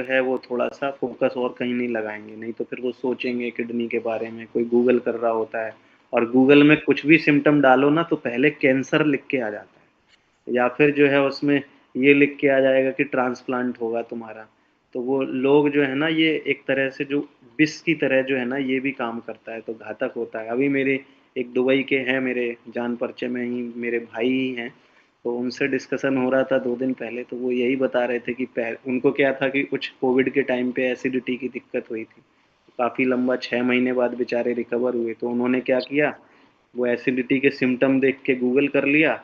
है वो थोड़ा-सा फ़ोकस और कहीं नहीं लगाएँगे, नहीं तो फिर वो सोचेंगे किडनी के बारे में, कोई गूगल कर रहा होता है और गूगल में कुछ भी सिम्पटम डालो ना तो पहले कैंसर लिख के आ जाता है या फिर जो है उसमें ये लिख के आ जाएगा कि ट्रांसप्लांट होगा तुम्हारा। तो वो लोग जो है ना ये एक तरह से जो विष की तरह जो है ना ये भी काम करता है, तो घातक होता है। अभी मेरे एक दुबई के हैं मेरे जान परिचय में ही मेरे भाई ही हैं, तो उनसे डिस्कशन हो रहा था 2 दिन पहले, तो वो यही बता रहे थे कि उनको क्या था कि कुछ कोविड के टाइम पे एसिडिटी की दिक्कत हुई थी। काफ़ी लंबा 6 महीने बाद बेचारे रिकवर हुए, तो उन्होंने क्या किया, वो एसिडिटी के सिम्पटम देख के गूगल कर लिया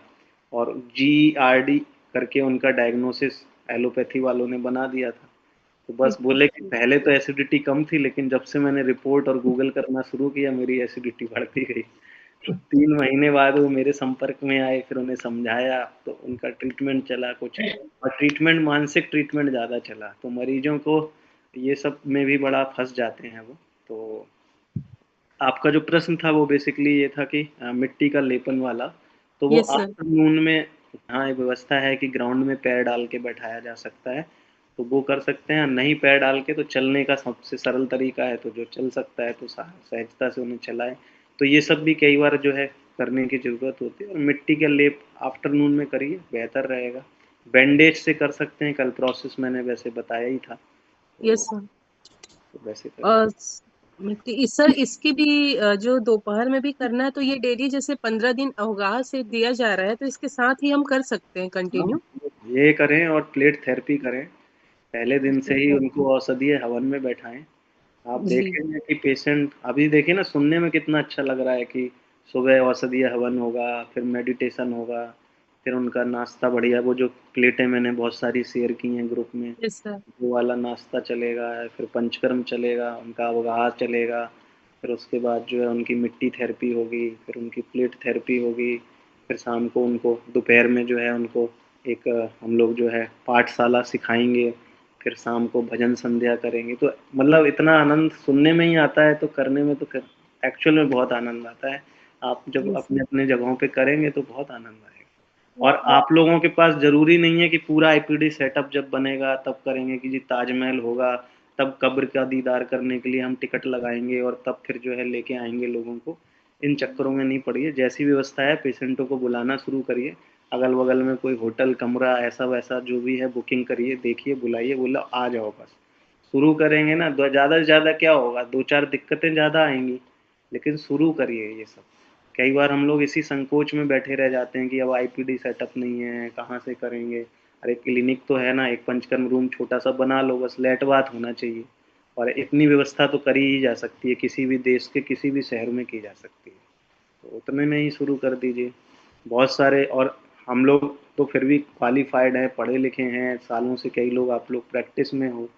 और जीआरडी करके उनका डायग्नोसिस एलोपैथी वालों ने बना दिया था। तो बस बोले कि पहले तो एसिडिटी कम थी लेकिन जब से मैंने रिपोर्ट और गूगल करना शुरू किया मेरी एसिडिटी बढ़ती गई। तो 3 महीने बाद वो मेरे संपर्क में आए, फिर उन्हें समझाया तो उनका ट्रीटमेंट चला कुछ और ट्रीटमेंट मानसिक ट्रीटमेंट ज़्यादा चला। तो मरीजों को ये सब में भी बड़ा फँस जाते हैं वो। तो आपका जो प्रश्न था वो बेसिकली ये था कि मिट्टी का लेपन वाला, तो वो यस सर। आफ्टरनून में हाँ, ये व्यवस्था है कि ग्राउंड में पैर डाल के बैठाया जा सकता है, तो वो कर सकते हैं। नहीं पैर डाल के तो चलने का सबसे सरल तरीका है, तो जो चल सकता है तो सहजता से उन्हें चलाएँ। तो ये सब भी कई बार जो है करने की ज़रूरत होती है और मिट्टी का लेप आफ्टरनून में करिए, बेहतर रहेगा। बैंडेज से कर सकते हैं, कल प्रोसेस मैंने वैसे बताया ही था, यस तो सर। वैसे करिए। और सर इसकी भी जो दोपहर में भी करना है तो ये डेली जैसे 15 दिन अवगाह से दिया जा रहा है तो इसके साथ ही हम कर सकते हैं हाँ, कंटिन्यू। ये करें और प्लेट थेरेपी करें। पहले दिन से ही उनको औषधीय हवन में बैठाएँ। आप जी। देखेंगे कि पेशेंट अभी देखिए ना सुनने में कितना अच्छा लग रहा है कि सुबह औषधीय हवन होगा, फिर मेडिटेशन होगा, फिर उनका नाश्ता बढ़िया वो जो प्लेटें मैंने बहुत सारी शेयर की हैं ग्रुप में, यस सर। वो वाला नाश्ता चलेगा, फिर पंचकर्म चलेगा, उनका अवगाह चलेगा, फिर उसके बाद जो है उनकी मिट्टी थेरेपी होगी, फिर उनकी प्लेट थेरेपी होगी, फिर शाम को उनको दोपहर में जो है उनको एक हम लोग जो है पाठशाला सिखाएँगे, फिर शाम को भजन संध्या करेंगे। तो मतलब इतना आनंद सुनने में ही आता है, तो करने में तो एक्चुअल में बहुत आनंद आता है। आप जब यस सर। अपने-अपने जगहों पे करेंगे तो बहुत आनंद आएगा। और आप लोगों के पास ज़रूरी नहीं है कि पूरा आईपीडी सेटअप जब बनेगा तब करेंगे कि जी ताजमहल होगा, तब कब्र का दीदार करने के लिए हम टिकट लगाएँगे और तब फिर जो है लेके आएँगे लोगों को। इन चक्करों में नहीं पड़िए, जैसी व्यवस्था है पेशेंटों को बुलाना शुरू करिए। अगल-बगल में कोई होटल, कमरा ऐसा-वैसा जो भी है बुकिंग करिए, देखिए, बुलाइए, बोला आ जाओ बस। शुरू करेंगे ना द ज़्यादा से ज़्यादा क्या होगा, 2-4 दिक्कतें ज़्यादा आएँगी, लेकिन शुरू करिए ये सब। कई बार हम लोग इसी संकोच में बैठे रह जाते हैं कि अब आईपीडी सेटअप नहीं है, कहाँ से करेंगे? अरे क्लिनिक तो है ना, एक पंचकर्म रूम छोटा-सा बना लो, बस लेट बाथ होना चाहिए और इतनी व्यवस्था तो करी ही जा सकती है, किसी भी देश के किसी भी शहर में की जा सकती है। तो उतने में ही शुरू कर दीजिए। बहुत सारे और हम लोग तो फिर भी क्वालिफ़ाइड हैं, पढ़े-लिखे हैं, सालों से कई लोग आप लोग प्रैक्टिस में हो,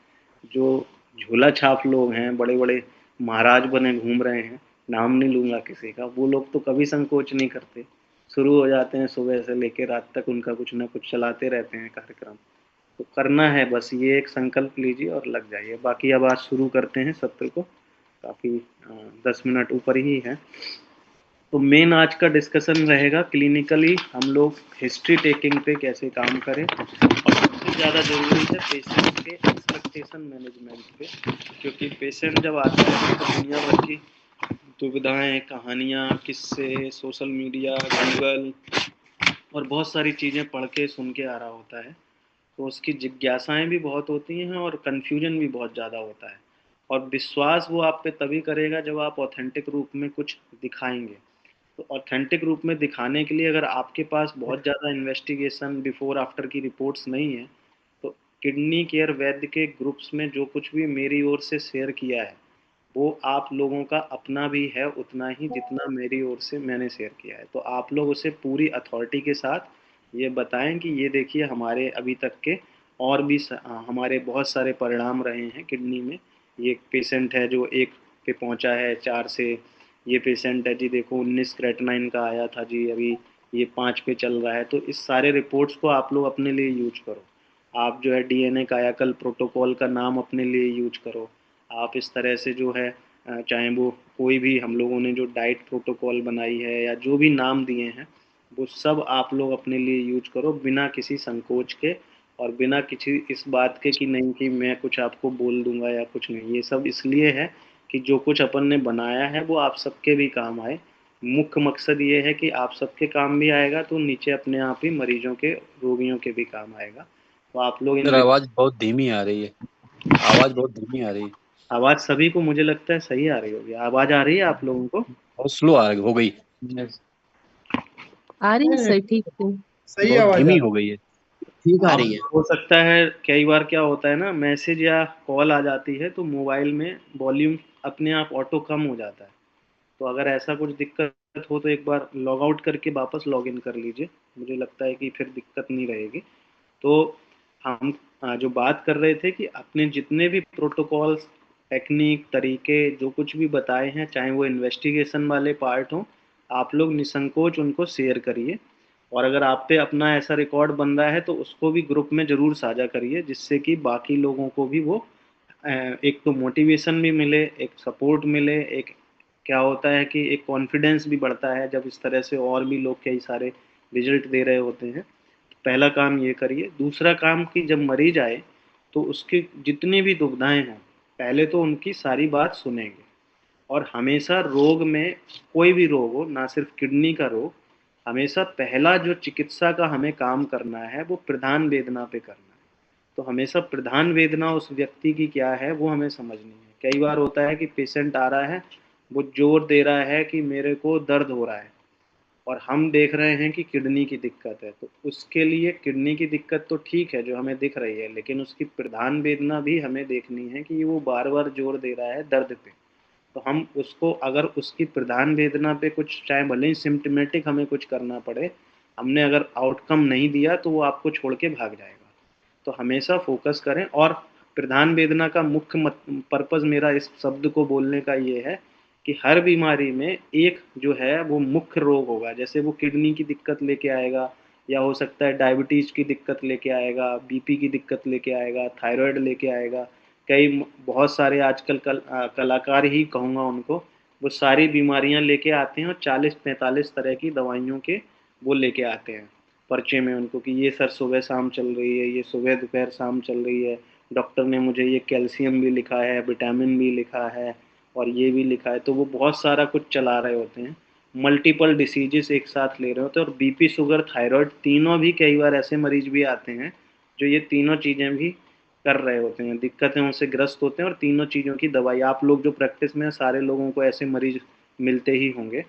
जो झोला-छाप लोग हैं, बड़े-बड़े महाराज बने घूम रहे हैं, नाम नहीं लूँगा किसी का, वो लोग तो कभी संकोच नहीं करते। शुरू हो जाते हैं सुबह से लेके रात तक उनका कुछ न कुछ चलाते रहते हैं कार्यक्रम। तो करना है बस ये एक संकल्प लीजिए और लग जाइए। बाकी अब आज शुरू करते हैं सत्र को, काफ़ी 10 मिनट ऊपर ही है। तो मेन आज का डिस्कशन रहेगा क्लिनिकली हम लोग हिस्ट्री टेकिंग पे कैसे काम करें और सबसे ज़्यादा ज़रूरी है पेशेंट के एक्सपेक्टेशन मैनेजमेंट पे, क्योंकि पेशेंट जब आता है तो दुनिया भर की दुविधाएं, कहानियाँ, किस्से, सोशल मीडिया, गूगल और बहुत सारी चीज़ें पढ़ के सुन के आ रहा होता है, तो उसकी जिज्ञासाएं भी बहुत होती हैं और कन्फ्यूजन भी बहुत ज़्यादा होता है। और विश्वास वो आप पे तभी करेगा जब आप ऑथेंटिक रूप में कुछ दिखाएंगे। तो ऑथेंटिक रूप में दिखाने के लिए अगर आपके पास बहुत ज़्यादा इन्वेस्टिगेशन बिफोर आफ्टर की रिपोर्ट्स नहीं है, तो किडनी केयर वैद्य के ग्रुप्स में जो कुछ भी मेरी ओर से शेयर किया है वो आप लोगों का अपना भी है उतना ही जितना मेरी ओर से मैंने शेयर किया है। तो आप लोग उसे पूरी अथॉरिटी के साथ ये बताएं कि ये देखिए हमारे अभी तक के और भी हमारे बहुत सारे परिणाम रहे हैं किडनी में। ये एक पेशेंट है जो 1 पे पहुंचा है 4 से, ये पेशेंट है जी देखो 19 क्रेटनाइन का आया था जी, अभी ये 5 पे चल रहा है। तो इस सारे रिपोर्ट्स को आप लोग अपने लिए यूज करो। आप जो है डीएनए कायाकल्प प्रोटोकॉल का नाम अपने लिए यूज करो। आप इस तरह से जो है चाहे वो कोई भी हम लोगों ने जो डाइट प्रोटोकॉल बनाई है या जो भी नाम दिए हैं वो सब आप लोग अपने लिए यूज करो बिना किसी संकोच के। और बिना किसी इस बात के कि नहीं कि मैं कुछ आपको बोल दूंगा या कुछ नहीं। ये सब इसलिए है कि जो कुछ अपन ने बनाया है वो आप सबके भी काम आए। मुख्य मकसद ये है कि आप सबके काम भी आएगा तो नीचे अपने आप ही मरीजों के, रोगियों के भी काम आएगा। तो आप लोग इन सर आवाज बहुत धीमी आ रही है, आवाज बहुत धीमी आ रही है। आवाज सभी को मुझे लगता है सही आ रही होगी। आवाज आ रही है आप लोगों को? बहुत स्लो हो गई। आ रही है नहीं, सर, ठीक है। सही बहुत आवाज आ धीमी रही हो गई है। ठीक आ आप रही है। हो सकता है कई बार क्या होता है ना, मैसेज या कॉल आ जाती है तो मोबाइल में वॉल्यूम अपने आप ऑटो कम हो जाता है। तो अगर ऐसा कुछ दिक्कत हो तो एक बार लॉग आउट करके वापस लॉग इन कर लीजिए। मुझे लगता है कि फिर दिक्कत नहीं रहेगी। तो हम जो बात कर रहे थे कि अपने जितने भी प्रोटोकॉल्स, टेक्निक, तरीके जो कुछ भी बताए हैं, चाहे वो इन्वेस्टिगेशन वाले पार्ट हों, आप लोग निसंकोच उनको शेयर करिए। और अगर आप पे अपना ऐसा रिकॉर्ड बन रहा है तो उसको भी ग्रुप में ज़रूर साझा करिए, जिससे कि बाकी लोगों को भी वो एक तो मोटिवेशन भी मिले, एक सपोर्ट मिले, एक क्या होता है कि एक कॉन्फिडेंस भी बढ़ता है जब इस तरह से और भी लोग कई सारे रिजल्ट दे रहे होते हैं। पहला काम ये करिए। दूसरा काम कि जब मरीज आए तो उसकी जितनी भी दुविधाएं हों, पहले तो उनकी सारी बात सुनेंगे। और हमेशा रोग में, कोई भी रोग हो, ना सिर्फ किडनी का रोग, हमेशा पहला जो चिकित्सा का हमें काम करना है वो प्रधान वेदना पे करना है। तो हमेशा प्रधान वेदना उस व्यक्ति की क्या है वो हमें समझनी है। कई बार होता है कि पेशेंट आ रहा है, वो जोर दे रहा है कि मेरे को दर्द हो रहा है, और हम देख रहे हैं कि किडनी की दिक्कत है। तो उसके लिए किडनी की दिक्कत तो ठीक है जो हमें दिख रही है, लेकिन उसकी प्रधान वेदना भी हमें देखनी है कि वो बार बार जोर दे रहा है दर्द पे। तो हम उसको, अगर उसकी प्रधान वेदना पे कुछ, चाहे भले ही सिम्टमेटिक हमें कुछ करना पड़े, हमने अगर आउटकम नहीं दिया तो वो आपको छोड़ के भाग जाएगा। तो हमेशा फोकस करें। और प्रधान वेदना का मुख्य पर्पज़ मेरा इस शब्द को बोलने का ये है कि हर बीमारी में एक जो है वो मुख्य रोग होगा। जैसे वो किडनी की दिक्कत लेके आएगा, या हो सकता है डायबिटीज़ की दिक्कत लेके आएगा, बीपी की दिक्कत लेके आएगा, थायराइड लेके आएगा। बहुत सारे आजकल कलाकार ही कहूँगा उनको, वो सारी बीमारियां लेके आते हैं और 40-45 तरह की दवाइयों के वो लेके आते हैं पर्चे में उनको, कि ये सर सुबह शाम चल रही है, ये सुबह दोपहर शाम चल रही है, डॉक्टर ने मुझे ये कैल्शियम भी लिखा है, विटामिन भी लिखा है, और ये भी लिखा है। तो वो बहुत सारा कुछ चला रहे होते हैं, मल्टीपल डिसीजेस एक साथ ले रहे होते हैं। और बीपी, शुगर, थायराइड तीनों भी, कई बार ऐसे मरीज भी आते हैं जो ये तीनों चीज़ें भी कर रहे होते हैं, दिक्कतें उनसे ग्रस्त होते हैं, और तीनों चीज़ों की दवाई, आप लोग जो प्रैक्टिस में हैं सारे लोगों को ऐसे मरीज मिलते ही होंगे।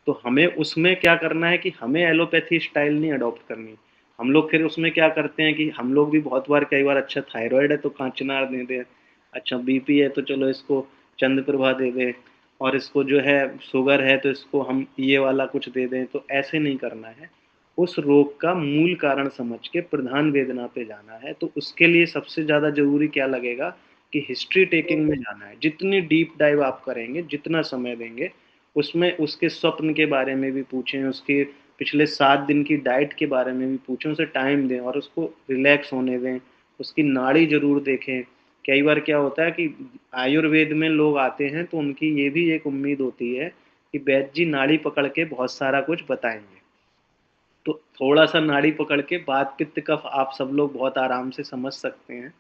तो हमें उसमें क्या करना है कि हमें एलोपैथी स्टाइल नहीं अडॉप्ट करनी। हम लोग फिर उसमें क्या करते हैं कि हम लोग भी बहुत बार, कई बार, अच्छा थायराइड है तो कांचनार दे दें, अच्छा बीपी है तो चलो इसको चंद्रप्रभा दे दें, और इसको जो है शुगर है तो इसको हम ये वाला कुछ दे दें। तो ऐसे नहीं करना है। उस रोग का मूल कारण समझ के प्रधान वेदना पे जाना है। तो उसके लिए सबसे ज़्यादा जरूरी क्या लगेगा कि हिस्ट्री टेकिंग में जाना है। जितनी डीप डाइव आप करेंगे, जितना समय देंगे, उसमें उसके स्वप्न के बारे में भी पूछें, उसके पिछले 7 दिन की डाइट के बारे में भी पूछें, उसे टाइम दें और उसको रिलैक्स होने दें, उसकी नाड़ी जरूर देखें। कई बार क्या होता है कि आयुर्वेद में लोग आते हैं तो उनकी ये भी एक उम्मीद होती है कि वैद्य जी नाड़ी पकड़ के बहुत सारा कुछ बताएंगे। तो थोड़ा सा नाड़ी पकड़ के बात, पित्त, कफ आप सब लोग बहुत आराम से समझ सकते हैं।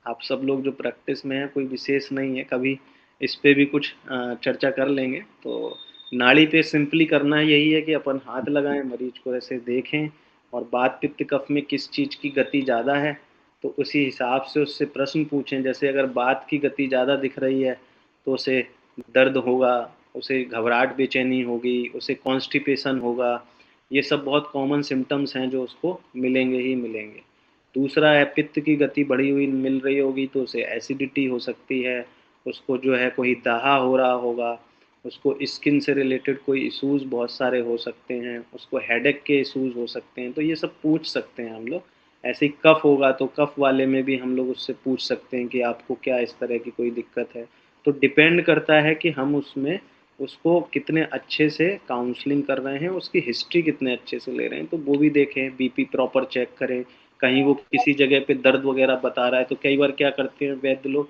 आप सब लोग जो प्रैक्टिस में है, कोई विशेष नहीं है, कभी इस पे भी कुछ चर्चा कर लेंगे। तो नाड़ी पे सिंपली करना यही है कि अपन हाथ लगाएं, मरीज को ऐसे देखें, और बात, पित्त, कफ में किस चीज़ की गति ज़्यादा है तो उसी हिसाब से उससे प्रश्न पूछें। जैसे अगर बात की गति ज़्यादा दिख रही है तो उसे दर्द होगा, उसे घबराहट, बेचैनी होगी, उसे कॉन्स्टिपेशन होगा। ये सब बहुत कॉमन सिम्टम्स हैं जो उसको मिलेंगे ही मिलेंगे। दूसरा है पित्त की गति बढ़ी हुई मिल रही होगी तो उसे एसिडिटी हो सकती है, उसको जो है कोई दाहा हो रहा होगा, उसको स्किन से रिलेटेड कोई इश्यूज बहुत सारे हो सकते हैं, उसको हेडेक के इश्यूज हो सकते हैं। तो ये सब पूछ सकते हैं हम लोग। ऐसे ही कफ होगा तो कफ वाले में भी हम लोग उससे पूछ सकते हैं कि आपको क्या इस तरह की कोई दिक्कत है। तो डिपेंड करता है कि हम उसमें उसको कितने अच्छे से काउंसलिंग कर रहे हैं, उसकी हिस्ट्री कितने अच्छे से ले रहे हैं। तो वो भी देखें, बीपी प्रॉपर चेक करें। कहीं वो किसी जगह पे दर्द वगैरह बता रहा है तो कई बार क्या करते हैं वैद्य लोग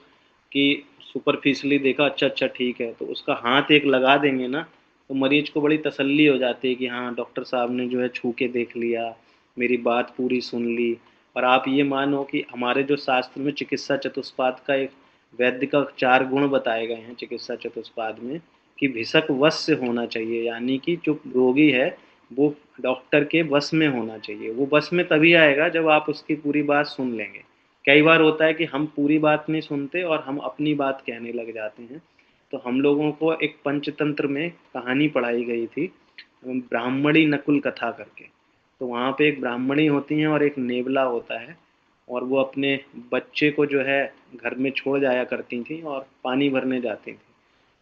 कि सुपरफिशियली देखा, अच्छा अच्छा ठीक है, तो उसका हाथ एक लगा देंगे ना, तो मरीज को बड़ी तसल्ली हो जाती है कि हाँ डॉक्टर साहब ने जो है छू के देख लिया, मेरी बात पूरी सुन ली, और आप ये मानो कि हमारे जो शास्त्र में चिकित्सा चतुष्पाद का एक वैद्य का 4 गुण बताए गए हैं चिकित्सा चतुष्पाद में, कि भिषक वश से होना चाहिए, यानी कि जो रोगी है वो डॉक्टर के वश में होना चाहिए। वो वश में तभी आएगा जब आप उसकी पूरी बात सुन लेंगे। कई बार होता है कि हम पूरी बात नहीं सुनते और हम अपनी बात कहने लग जाते हैं। तो हम लोगों को एक पंचतंत्र में कहानी पढ़ाई गई थी, ब्राह्मणी नकुल कथा करके। तो वहाँ पे एक ब्राह्मणी होती हैं और एक नेवला होता है, और वो अपने बच्चे को जो है घर में छोड़ जाया करती थी और पानी भरने जाती थी।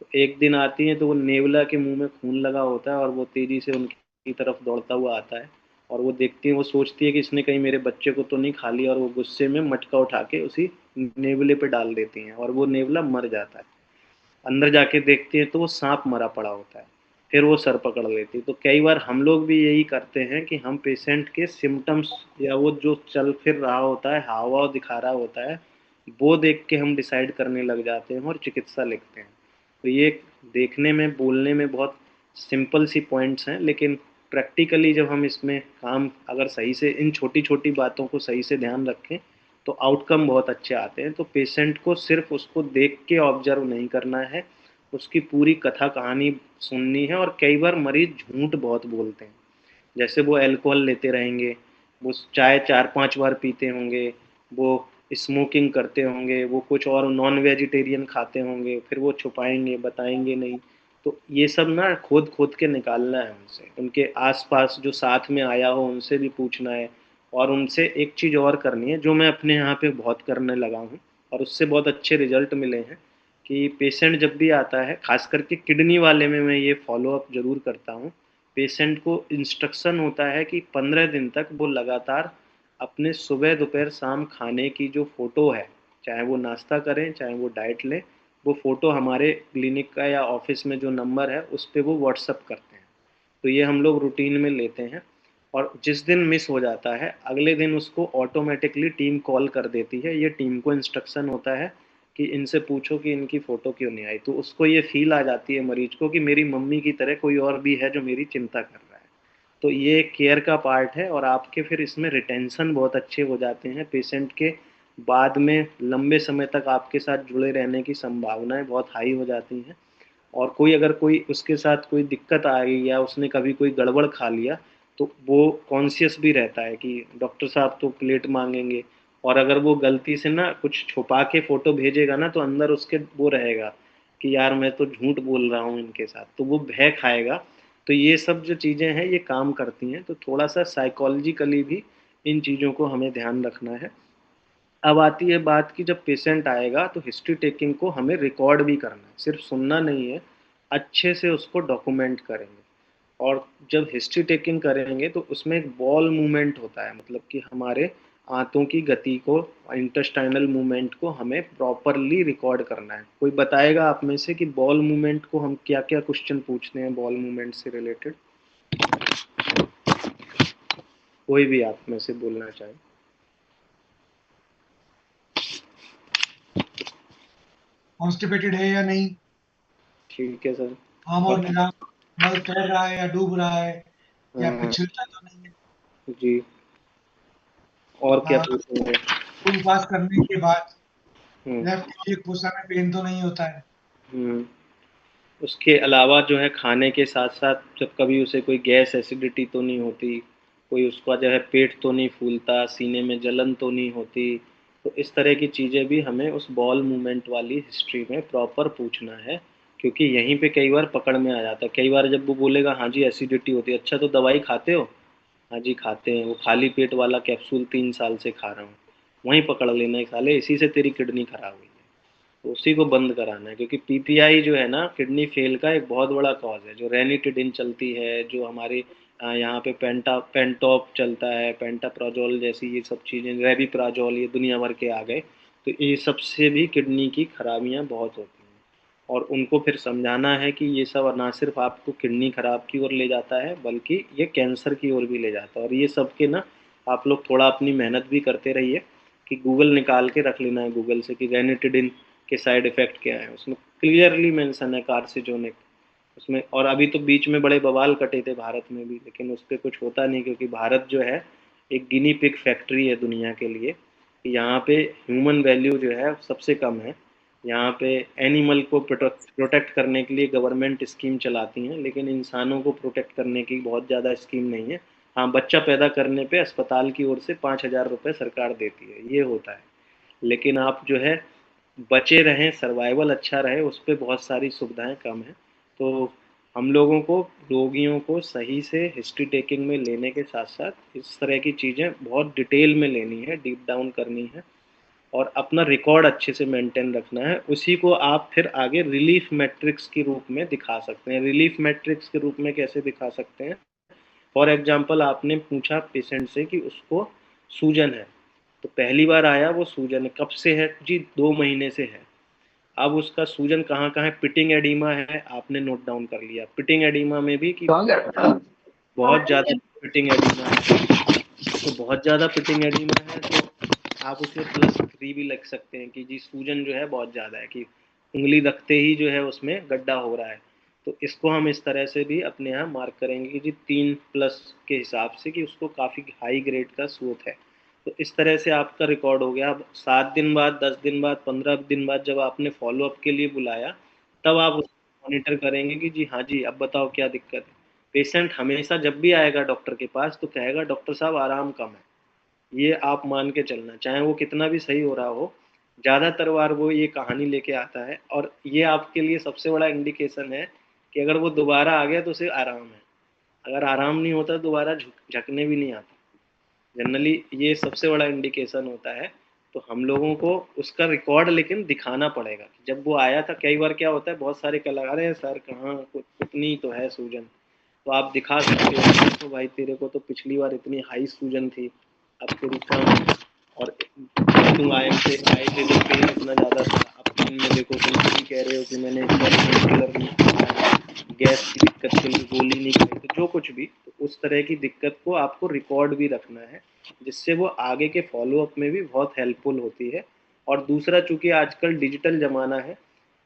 तो एक दिन आती हैं तो वो नेवला के मुंह में खून लगा होता है और वो तेजी से उनकी तरफ दौड़ता हुआ आता है, और वो देखती है, वो सोचती है कि इसने कहीं मेरे बच्चे को तो नहीं खा लिया, और वो गुस्से में मटका उठा के उसी नेवले पे डाल देती हैं और वो नेवला मर जाता है। अंदर जाके देखती है तो वो सांप मरा पड़ा होता है। फिर वो सर पकड़ लेती है। तो कई बार हम लोग भी यही करते हैं कि हम पेशेंट के सिम्टम्स या वो जो चल फिर रहा होता है, हाव भाव दिखा रहा होता है, वो देख के हम डिसाइड करने लग जाते हैं और चिकित्सा लिखते हैं। तो ये देखने में बोलने में बहुत सिंपल सी पॉइंट्स हैं, लेकिन प्रैक्टिकली जब हम इसमें काम अगर सही से इन छोटी छोटी बातों को सही से ध्यान रखें तो आउटकम बहुत अच्छे आते हैं। तो पेशेंट को सिर्फ उसको देख के ऑब्जर्व नहीं करना है, उसकी पूरी कथा कहानी सुननी है। और कई बार मरीज झूठ बहुत बोलते हैं, जैसे वो अल्कोहल लेते रहेंगे, वो चाय 4-5 बार पीते होंगे, वो स्मोकिंग करते होंगे, वो कुछ और नॉन वेजिटेरियन खाते होंगे, फिर वो छुपाएंगे बताएंगे नहीं। तो ये सब ना खोद खोद के निकालना है उनसे, उनके आसपास जो साथ में आया हो उनसे भी पूछना है। और उनसे एक चीज़ और करनी है जो मैं अपने यहाँ पे बहुत करने लगा हूँ और उससे बहुत अच्छे रिजल्ट मिले हैं, कि पेशेंट जब भी आता है, खास करके किडनी वाले में मैं ये फॉलो अप जरूर करता हूँ। पेशेंट को इंस्ट्रक्शन होता है कि 15 दिन तक वो लगातार अपने सुबह दोपहर शाम खाने की जो फ़ोटो है, चाहे वो नाश्ता करें चाहे वो डाइट लें, वो फ़ोटो हमारे क्लिनिक का या ऑफिस में जो नंबर है उस पर वो व्हाट्सअप करते हैं। तो ये हम लोग रूटीन में लेते हैं। और जिस दिन मिस हो जाता है अगले दिन उसको ऑटोमेटिकली टीम कॉल कर देती है। ये टीम को इंस्ट्रक्शन होता है कि इनसे पूछो कि इनकी फ़ोटो क्यों नहीं आई। तो उसको ये फील आ जाती है मरीज को कि मेरी मम्मी की तरह कोई और भी है जो मेरी चिंता कर रहा है। तो ये केयर का पार्ट है, और आपके फिर इसमें रिटेंशन बहुत अच्छे हो जाते हैं। पेशेंट के बाद में लंबे समय तक आपके साथ जुड़े रहने की संभावनाएं बहुत हाई हो जाती हैं। और कोई अगर कोई उसके साथ कोई दिक्कत आ गई या उसने कभी कोई गड़बड़ खा लिया तो वो कॉन्शियस भी रहता है कि डॉक्टर साहब तो प्लेट मांगेंगे। और अगर वो गलती से ना कुछ छुपा के फ़ोटो भेजेगा ना तो अंदर उसके वो रहेगा कि यार मैं तो झूठ बोल रहा हूँ इनके साथ, तो वो भय खाएगा। तो ये सब जो चीज़ें हैं ये काम करती हैं, तो थोड़ा सा साइकोलॉजिकली भी इन चीज़ों को हमें ध्यान रखना है। अब आती है बात कि जब पेशेंट आएगा तो हिस्ट्री टेकिंग को हमें रिकॉर्ड भी करना है, सिर्फ सुनना नहीं है, अच्छे से उसको डॉक्यूमेंट करेंगे। और जब हिस्ट्री टेकिंग करेंगे तो उसमें एक बॉल मूवमेंट होता है, मतलब कि हमारे आंतों की गति को, इंटेस्टाइनल मूवमेंट को हमें प्रॉपरली रिकॉर्ड करना है। कोई बताएगा आप में से कि बॉल मूवमेंट को हम क्या क्या क्वेश्चन पूछते हैं बॉल मूवमेंट से रिलेटेड? कोई भी आप में से बोलना चाहे। कॉन्स्टिपेटेड है या नहीं, ठीक है सर। आम और और निराम, मल तैर रहा है या डूब रहा है, या हाँ, पिछलता तो नहीं है। जी, और क्या हाँ, पूछेंगे? फूड पास करने के बाद हम्म लेफ्ट की कोसा में पेन तो नहीं होता है। हम्म उसके अलावा जो है खाने के साथ साथ जब कभी उसे कोई गैस एसिडिटी तो नहीं होती, कोई उसका जो है पेट तो नहीं फूलता, सीने में जलन तो नहीं होती। तो इस तरह की चीज़ें भी हमें उस बॉल मूवमेंट वाली हिस्ट्री में प्रॉपर पूछना है, क्योंकि यहीं पे कई बार पकड़ में आ जाता है। कई बार जब वो बोलेगा हाँ जी एसिडिटी होती है, अच्छा तो दवाई खाते हो? हाँ जी खाते हैं। वो खाली पेट वाला कैप्सूल 3 साल से खा रहा हूँ, वहीं पकड़ लेना है, साले इसी से तेरी किडनी खराब हुई है। तो उसी को बंद कराना है, क्योंकि पीपीआई जो है ना किडनी फेल का एक बहुत बड़ा कॉज है। जो रेनिटिडिन चलती है, जो हमारे यहाँ पे पेंटॉप चलता है, पेंटाप्राजोल जैसी ये सब चीज़ें, रेबिप्राजोल, ये दुनिया भर के आ गए। तो ये सबसे भी किडनी की खराबियाँ बहुत होती हैं। और उनको फिर समझाना है कि ये सब ना सिर्फ आपको किडनी खराब की ओर ले जाता है बल्कि ये कैंसर की ओर भी ले जाता है। और ये सब के ना आप लोग थोड़ा अपनी मेहनत भी करते रहिए, कि गूगल निकाल के रख लेना है गूगल से कि रेनिटिडिन के साइड इफ़ेक्ट क्या है। उसमें क्लियरली मेंशन है कार्सिनोजेनिक उसमें। और अभी तो बीच में बड़े बवाल कटे थे भारत में भी, लेकिन उस पर कुछ होता नहीं, क्योंकि भारत जो है एक गिनी पिग फैक्ट्री है दुनिया के लिए। यहाँ पे ह्यूमन वैल्यू जो है सबसे कम है। यहाँ पे एनिमल को प्रोटेक्ट करने के लिए गवर्नमेंट स्कीम चलाती हैं, लेकिन इंसानों को प्रोटेक्ट करने की बहुत ज़्यादा स्कीम नहीं है। हाँ, बच्चा पैदा करने पे अस्पताल की ओर से 5,000 रुपये सरकार देती है, ये होता है। लेकिन आप जो है बचे रहें, सर्वाइवल अच्छा रहे, उस पे बहुत सारी सुविधाएं कम हैं। तो हम लोगों को, रोगियों को सही से हिस्ट्री टेकिंग में लेने के साथ साथ इस तरह की चीज़ें बहुत डिटेल में लेनी है, डीप डाउन करनी है, और अपना रिकॉर्ड अच्छे से मेंटेन रखना है। उसी को आप फिर आगे रिलीफ मैट्रिक्स के रूप में दिखा सकते हैं। रिलीफ मैट्रिक्स के रूप में कैसे दिखा सकते हैं? फॉर एग्जांपल, आपने पूछा पेशेंट से कि उसको सूजन है, तो पहली बार आया वो सूजन कब से है जी? 2 महीने से है। अब उसका सूजन कहाँ कहाँ है? पिटिंग एडिमा है, आपने नोट डाउन कर लिया। पिटिंग एडिमा में भी कि बहुत ज़्यादा पिटिंग एडिमा है, तो बहुत ज़्यादा पिटिंग एडिमा है तो आप उसमें +3 भी लिख सकते हैं कि जी सूजन जो है बहुत ज़्यादा है, कि उंगली रखते ही जो है उसमें गड्ढा हो रहा है। तो इसको हम इस तरह से भी अपने यहाँ मार्क करेंगे कि जी 3+ के हिसाब से कि उसको काफ़ी हाई ग्रेड का सूत है। तो इस तरह से आपका रिकॉर्ड हो गया। अब 7 दिन बाद, 10 दिन बाद, 15 दिन बाद जब आपने फॉलोअप के लिए बुलाया, तब आप उसको मॉनिटर करेंगे कि जी हाँ जी, अब बताओ क्या दिक्कत है। पेशेंट हमेशा जब भी आएगा डॉक्टर के पास तो कहेगा डॉक्टर साहब आराम कम है, ये आप मान के चलना, चाहे वो कितना भी सही हो रहा हो। ज़्यादातर बार वो ये कहानी लेके आता है, और ये आपके लिए सबसे बड़ा इंडिकेशन है कि अगर वो दोबारा आ गया तो उसे आराम है। अगर आराम नहीं होता दोबारा झकने भी नहीं आता। जनरली ये सबसे बड़ा इंडिकेशन होता है। तो हम लोगों को उसका रिकॉर्ड लेकिन दिखाना पड़ेगा। जब वो आया था, कई बार क्या होता है, बहुत सारे कलाकार हैं सर कहाँ उतनी तो है सूजन, तो आप दिखा सकते हो तो भाई तेरे को तो पिछली बार इतनी हाई सूजन थी, अब तेरी कम, और तुम आए थे तो पेन इतना ज़्यादा था, अब पेन में देखो तुम भी कह रहे हो कि मैंने इस बार पेन किलर नहीं खाया, गैस की दिक्कत के लिए गोली नहीं खाई, तो जो कुछ भी, तो उस तरह की दिक्कत को आपको रिकॉर्ड भी रखना है, जिससे वो आगे के फॉलोअप में भी बहुत हेल्पफुल होती है। और दूसरा, चूंकि आजकल डिजिटल ज़माना है,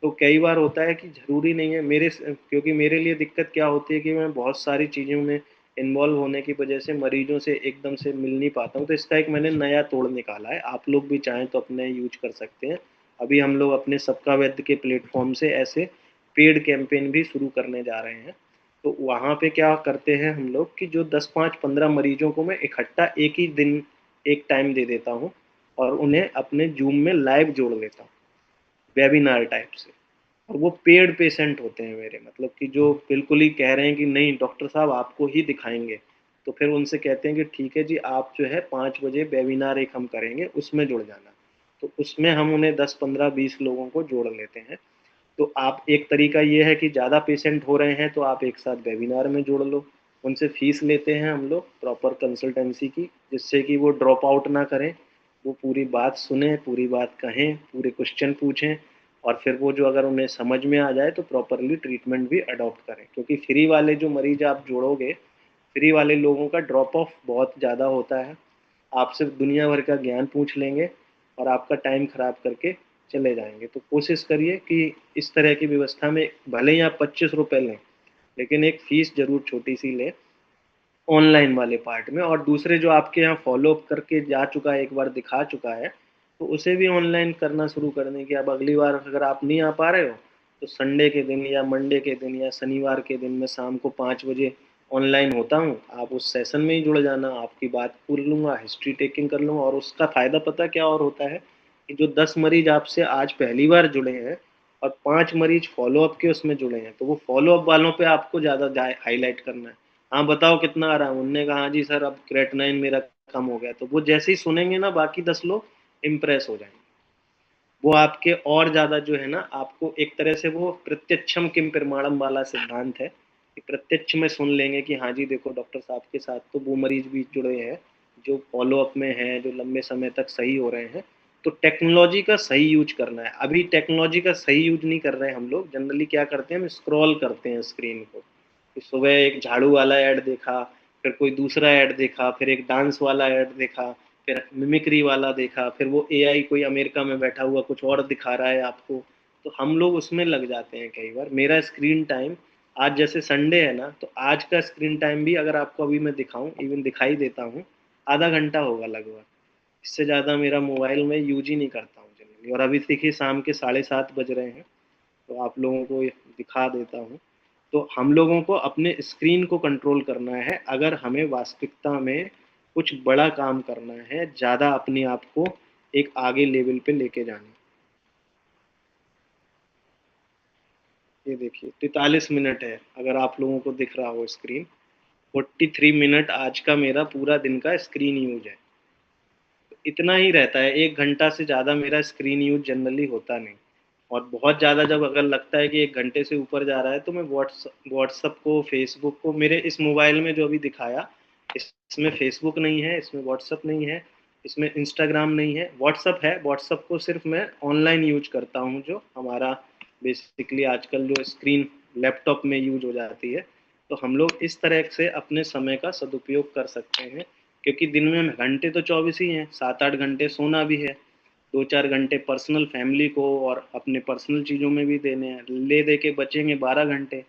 तो कई बार होता है कि ज़रूरी नहीं है क्योंकि मेरे लिए दिक्कत क्या होती है कि मैं बहुत सारी चीज़ों में इन्वॉल्व होने की वजह से मरीजों से एकदम से मिल नहीं पाता हूँ। तो इसका एक मैंने नया तोड़ निकाला है, आप लोग भी चाहें तो अपने यूज कर सकते हैं। अभी हम लोग अपने सबका वैद्य के प्लेटफॉर्म से ऐसे पेड कैंपेन भी शुरू करने जा रहे हैं। तो वहाँ पे क्या करते हैं हम लोग कि जो 10, 5, 15 मरीजों को मैं इकट्ठा एक ही दिन एक टाइम दे देता हूँ, और उन्हें अपने जूम में लाइव जोड़ लेता हूँ, वेबिनार टाइप से। और वो पेड पेशेंट होते हैं मेरे, मतलब कि जो बिल्कुल ही कह रहे हैं कि नहीं डॉक्टर साहब आपको ही दिखाएंगे, तो फिर उनसे कहते हैं कि ठीक है जी, आप जो है 5 बजे वेबिनार एक हम करेंगे, उसमें जुड़ जाना। तो उसमें हम उन्हें 10, 15, 20 लोगों को जोड़ लेते हैं। तो आप, एक तरीका ये है कि ज़्यादा पेशेंट हो रहे हैं तो आप एक साथ वेबिनार में जोड़ लो। उनसे फीस लेते हैं हम लोग प्रॉपर कंसल्टेंसी की, जिससे कि वो ड्रॉप आउट ना करें, वो पूरी बात सुने, पूरी बात कहें, पूरे क्वेश्चन पूछें, और फिर वो जो अगर उन्हें समझ में आ जाए तो प्रॉपरली ट्रीटमेंट भी अडॉप्ट करें। क्योंकि फ्री वाले जो मरीज आप जोड़ोगे, फ्री वाले लोगों का ड्रॉप ऑफ बहुत ज़्यादा होता है। आपसे दुनिया भर का ज्ञान पूछ लेंगे और आपका टाइम ख़राब करके चले जाएंगे। तो कोशिश करिए कि इस तरह की व्यवस्था में भले ही आप 25 रुपये लें, लेकिन एक फ़ीस ज़रूर छोटी सी लें ऑनलाइन वाले पार्ट में। और दूसरे जो आपके यहाँ फॉलोअप करके जा चुका है, एक बार दिखा चुका है, तो उसे भी ऑनलाइन करना शुरू कर दें कि अब अगली बार अगर आप नहीं आ पा रहे हो तो संडे के दिन या मंडे के दिन या शनिवार के दिन मैं शाम को 5 बजे ऑनलाइन होता हूँ, आप उस सेशन में ही जुड़ जाना, आपकी बात पूछ लूँगा, हिस्ट्री टेकिंग कर लूँगा। और उसका फ़ायदा पता क्या और होता है कि जो 10 मरीज आपसे आज पहली बार जुड़े हैं और 5 मरीज फॉलोअप के उसमें जुड़े हैं, तो वो फॉलोअप वालों पे आपको ज़्यादा हाईलाइट करना है। हाँ बताओ कितना आ रहा है? उनने कहा हाँ जी सर अब क्रेटनाइन मेरा कम हो गया। तो वो जैसे ही सुनेंगे ना, बाकी 10 लोग इम्प्रेस हो जाएंगे। वो आपके और ज़्यादा जो है ना, आपको एक तरह से वो प्रत्यक्षम किम प्रमाणम वाला सिद्धांत है कि प्रत्यक्ष में सुन लेंगे कि हाँ जी देखो डॉक्टर साहब के साथ तो वो मरीज भी जुड़े हैं जो फॉलोअप में हैं, जो लंबे समय तक सही हो रहे हैं। तो टेक्नोलॉजी का सही यूज करना है। अभी टेक्नोलॉजी का सही यूज नहीं कर रहे हैं हम लोग। जनरली क्या करते हैं, हम स्क्रॉल करते हैं स्क्रीन को, कि सुबह एक झाड़ू वाला ऐड देखा, फिर कोई दूसरा ऐड देखा, फिर एक डांस वाला ऐड देखा, फिर मिमिक्री वाला देखा, फिर वो एआई कोई अमेरिका में बैठा हुआ कुछ और दिखा रहा है आपको। तो हम लोग उसमें लग जाते हैं कई बार। मेरा स्क्रीन टाइम, आज जैसे संडे है ना, तो आज का स्क्रीन टाइम भी अगर आपको अभी मैं दिखाऊं, इवन दिखाई देता हूं, आधा घंटा होगा लगभग। इससे ज़्यादा मेरा मोबाइल में यूज ही नहीं करता हूँ जनरली। और अभी देखिए शाम के 7:30 बज रहे हैं, तो आप लोगों को दिखा देता हूँ। तो हम लोगों को अपने स्क्रीन को कंट्रोल करना है अगर हमें वास्तविकता में कुछ बड़ा काम करना है, ज़्यादा अपने आप को एक आगे लेवल पे लेके जाना। ये देखिए 43 मिनट है, अगर आप लोगों को दिख रहा हो स्क्रीन। 43 मिनट आज का मेरा पूरा दिन का स्क्रीन यूज है। इतना ही रहता है, 1 घंटा से ज़्यादा मेरा स्क्रीन यूज जनरली होता नहीं। और बहुत ज़्यादा जब अगर लगता है कि 1 घंटे से ऊपर जा रहा है, तो मैं व्हाट्सअप को, फेसबुक को, मेरे इस मोबाइल में जो अभी दिखाया, इसमें फेसबुक नहीं है, इसमें व्हाट्सअप नहीं है, इसमें इंस्टाग्राम नहीं है। व्हाट्सअप है, व्हाट्सअप को सिर्फ मैं ऑनलाइन यूज करता हूँ, जो हमारा बेसिकली आजकल जो स्क्रीन लैपटॉप में यूज हो जाती है। तो हम लोग इस तरह से अपने समय का सदुपयोग कर सकते हैं, क्योंकि दिन में घंटे तो 24 ही हैं, 7-8 घंटे सोना भी है, 2-4 घंटे पर्सनल फैमिली को और अपने पर्सनल चीज़ों में भी देने हैं, ले दे के बचेंगे 12 घंटे।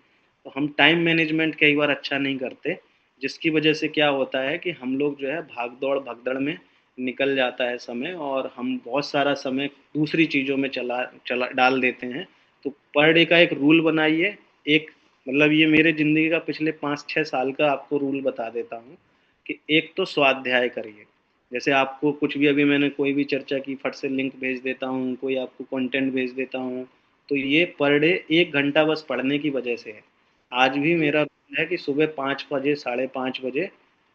तो हम टाइम मैनेजमेंट कई बार अच्छा नहीं करते, जिसकी वजह से क्या होता है कि हम लोग जो है भाग दौड़ भगदड़ में निकल जाता है समय, और हम बहुत सारा समय दूसरी चीज़ों में चला चला डाल देते हैं। तो पर डे का एक रूल बनाइए। एक मतलब ये मेरे ज़िंदगी का पिछले 5-6 साल का आपको रूल बता देता हूँ कि एक तो स्वाध्याय करिए। जैसे आपको कुछ भी, अभी मैंने कोई भी चर्चा की, फट से लिंक भेज देता हूँ, कोई आपको कंटेंट भेज देता हूँ, तो ये पर डे 1 घंटा बस पढ़ने की वजह से है। आज भी मेरा रूल है कि सुबह 5 बजे, 5:30 बजे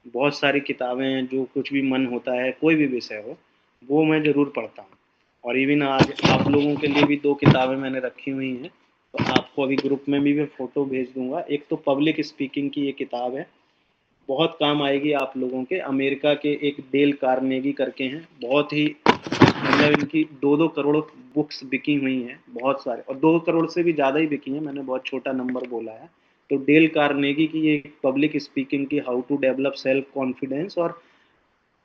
बहुत सारी किताबें हैं, जो कुछ भी मन होता है, कोई भी विषय हो, वो मैं ज़रूर पढ़ता हूँ। और इवन आज आप लोगों के लिए भी 2 किताबें मैंने रखी हुई हैं, तो आपको अभी ग्रुप में भी मैं फ़ोटो भेज दूँगा। एक तो पब्लिक स्पीकिंग की ये किताब है, बहुत काम आएगी आप लोगों के। अमेरिका के एक डेल कार्नेगी करके हैं, बहुत ही मतलब इनकी 2-2 करोड़ बुक्स बिकी हुई हैं, बहुत सारे, और 2 करोड़ से भी ज़्यादा ही बिकी हैं, मैंने बहुत छोटा नंबर बोला है। तो डेल कार्नेगी की ये पब्लिक स्पीकिंग की, how to develop self confidence और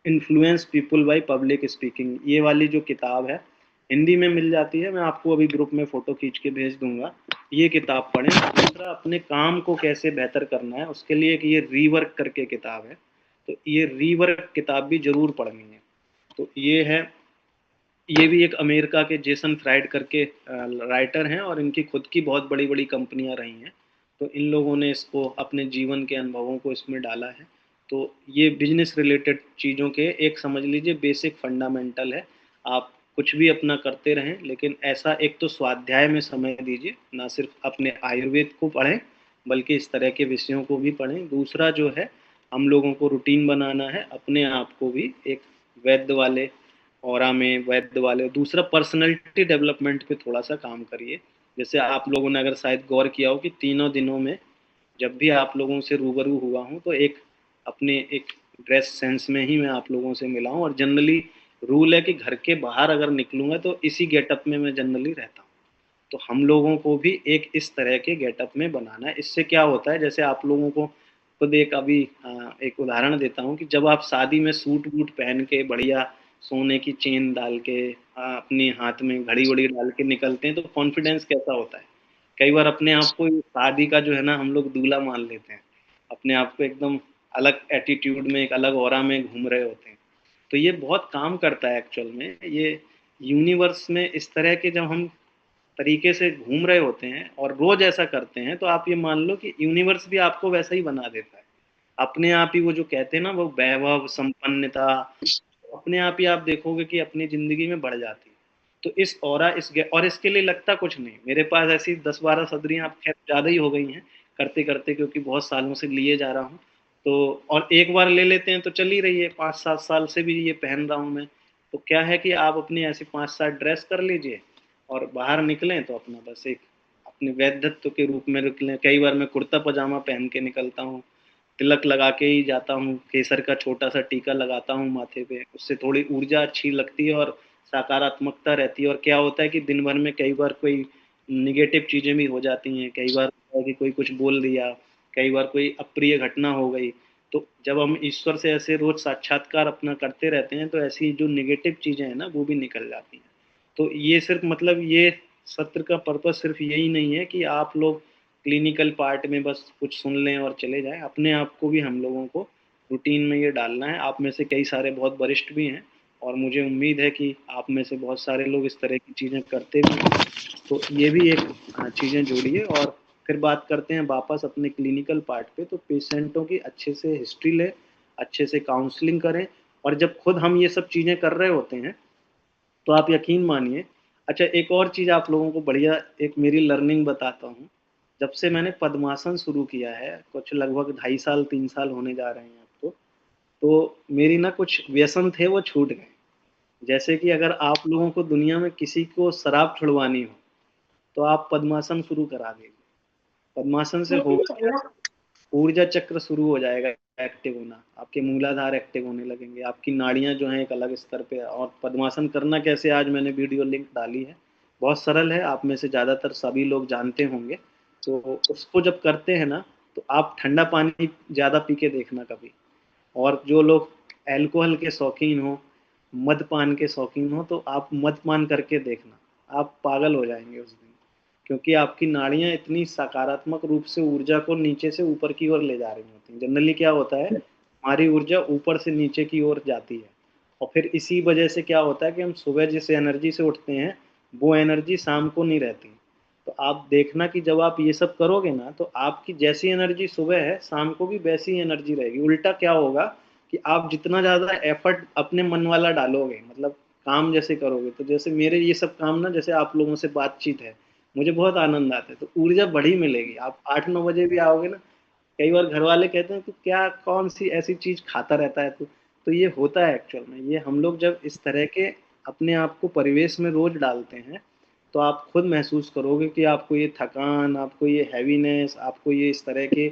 influence people by public speaking, ये वाली जो किताब है हिंदी में मिल जाती है, मैं आपको अभी ग्रुप में फ़ोटो खींच के भेज दूंगा। ये किताब पढ़ें। दूसरा, अपने काम को कैसे बेहतर करना है, उसके लिए एक ये रीवर्क करके किताब है, तो ये रीवर्क किताब भी ज़रूर पढ़नी है। तो ये है, ये भी एक अमेरिका के जेसन फ्राइड करके राइटर हैं, और इनकी खुद की बहुत बड़ी बड़ी कंपनियां रही हैं। तो इन लोगों ने इसको अपने जीवन के अनुभवों को इसमें डाला है। तो ये बिजनेस रिलेटेड चीज़ों के एक, समझ लीजिए, बेसिक फंडामेंटल है। आप कुछ भी अपना करते रहें, लेकिन ऐसा एक तो स्वाध्याय में समय दीजिए, ना सिर्फ अपने आयुर्वेद को पढ़ें बल्कि इस तरह के विषयों को भी पढ़ें। दूसरा जो है, हम लोगों को रूटीन बनाना है, अपने आप को भी एक वैद्य वाले ऑरा में, वैद्य वाले। दूसरा, पर्सनैलिटी डेवलपमेंट पे थोड़ा सा काम करिए। जैसे आप लोगों ने अगर शायद गौर किया हो कि तीनों दिनों में जब भी आप लोगों से रूबरू हुआ हूँ, तो एक अपने एक ड्रेस सेंस में ही मैं आप लोगों से मिला हूँ, और जनरली रूल है कि घर के बाहर अगर निकलूंगा तो इसी गेटअप में मैं जनरली रहता हूँ। तो हम लोगों को भी एक इस तरह के गेटअप में बनाना है। इससे क्या होता है, जैसे आप लोगों को खुद एक अभी एक उदाहरण देता हूँ कि जब आप शादी में सूट वूट पहन के बढ़िया सोने की चेन डाल के, अपने हाथ में घड़ी वड़ी डाल के निकलते हैं, तो कॉन्फिडेंस कैसा होता है। कई बार अपने आप को शादी का जो है ना, हम लोग दूल्हा मान लेते हैं, अपने आप को एकदम अलग एटीट्यूड में, एक अलग ऑरा में घूम रहे होते हैं। तो ये बहुत काम करता है एक्चुअल में। ये यूनिवर्स में इस तरह के जब हम तरीके से घूम रहे होते हैं और रोज ऐसा करते हैं, तो आप ये मान लो कि यूनिवर्स भी आपको वैसा ही बना देता है। अपने आप ही वो जो कहते हैं ना, वो वैभव संपन्नता अपने आप ही आप देखोगे कि अपनी ज़िंदगी में बढ़ जाती है। तो इस ऑरा और इसके लिए लगता कुछ नहीं। मेरे पास ऐसी 10-12 सदरियाँ अब ख़ैर ज़्यादा ही हो गई हैं, करते-करते, क्योंकि बहुत सालों से लिए जा रहा हूँ। तो और एक बार ले लेते हैं तो चल ही रही है, 5-7 साल से भी ये पहन रहा हूँ मैं। तो क्या है कि आप अपनी ऐसी 5-7 ड्रेस कर लीजिए और बाहर निकलें तो अपना बस एक अपने वैधत्व के रूप में निकलें। कई बार मैं कुर्ता पजामा पहन के निकलता हूँ, तिलक लगा के ही जाता हूँ, केसर का छोटा-सा टीका लगाता हूँ माथे पे, उससे थोड़ी ऊर्जा अच्छी लगती है और सकारात्मकता रहती है। और क्या होता है कि दिन भर में कई बार कोई नेगेटिव चीज़ें भी हो जाती हैं, कई बार होता है कि कोई कुछ बोल दिया, कई बार कोई अप्रिय घटना हो गई। तो जब हम ईश्वर से ऐसे रोज़ साक्षात्कार अपना करते रहते हैं, तो ऐसी जो नेगेटिव चीज़ें हैं ना, वो भी निकल जाती हैं। तो ये सिर्फ मतलब ये सत्र का पर्पस सिर्फ यही नहीं है कि आप लोग क्लिनिकल पार्ट में बस कुछ सुन लें और चले जाएं। अपने आप को भी हम लोगों को रूटीन में ये डालना है। आप में से कई सारे बहुत वरिष्ठ भी हैं और मुझे उम्मीद है कि आप में से बहुत सारे लोग इस तरह की चीज़ें करते भी हैं। तो ये भी एक चीज़ें जोड़िए और फिर बात करते हैं वापस अपने क्लिनिकल पार्ट पे। तो पेशेंटों की अच्छे से हिस्ट्री लें, अच्छे से काउंसलिंग करें और जब खुद हम ये सब चीज़ें कर रहे होते हैं तो आप यकीन मानिए। अच्छा, एक और चीज़ आप लोगों को बढ़िया एक मेरी लर्निंग बताता हूँ। जब से मैंने पद्मासन शुरू किया है, कुछ लगभग 2.5 साल 3 साल होने जा रहे हैं अब तो मेरी ना कुछ व्यसन थे वो छूट गए। जैसे कि अगर आप लोगों को दुनिया में किसी को शराब छुड़वानी हो तो आप पद्मासन शुरू करा दीजिए। पद्मासन से होगा क्या, ऊर्जा चक्र शुरू हो जाएगा एक्टिव होना, आपके मूलाधार एक्टिव होने लगेंगे, आपकी नाड़ियां जो हैं एक अलग स्तर पे। और पद्मासन करना कैसे, आज मैंने वीडियो लिंक डाली है, बहुत सरल है, आप में से ज़्यादातर सभी लोग जानते होंगे। तो उसको जब करते हैं ना तो आप ठंडा पानी ज़्यादा पी के देखना कभी। और जो लोग अल्कोहल के शौकीन हो, मदपान के शौकीन हो, तो आप मदपान करके देखना, आप पागल हो जाएंगे उस दिन। क्योंकि आपकी नाड़ियां इतनी सकारात्मक रूप से ऊर्जा को नीचे से ऊपर की ओर ले जा रही होती हैं। जनरली क्या होता है, हमारी ऊर्जा ऊपर से नीचे की ओर जाती है और फिर इसी वजह से क्या होता है कि हम सुबह जिस एनर्जी से उठते हैं वो एनर्जी शाम को नहीं रहती। तो आप देखना कि जब आप ये सब करोगे ना तो आपकी जैसी एनर्जी सुबह है शाम को भी वैसी एनर्जी रहेगी। उल्टा क्या होगा कि आप जितना ज़्यादा एफर्ट अपने मन वाला डालोगे, मतलब काम जैसे करोगे, तो जैसे मेरे ये सब काम ना, जैसे आप लोगों से बातचीत है, मुझे बहुत आनंद आता है, तो ऊर्जा बढ़ी मिलेगी। आप 8-9 बजे भी आओगे ना, कई बार घर वाले कहते हैं कि क्या कौन सी ऐसी चीज खाता रहता है तो ये होता है एक्चुअल में। ये हम लोग जब इस तरह के अपने आप को परिवेश में रोज डालते हैं तो आप खुद महसूस करोगे कि आपको ये थकान, आपको ये हैवीनेस, आपको ये इस तरह के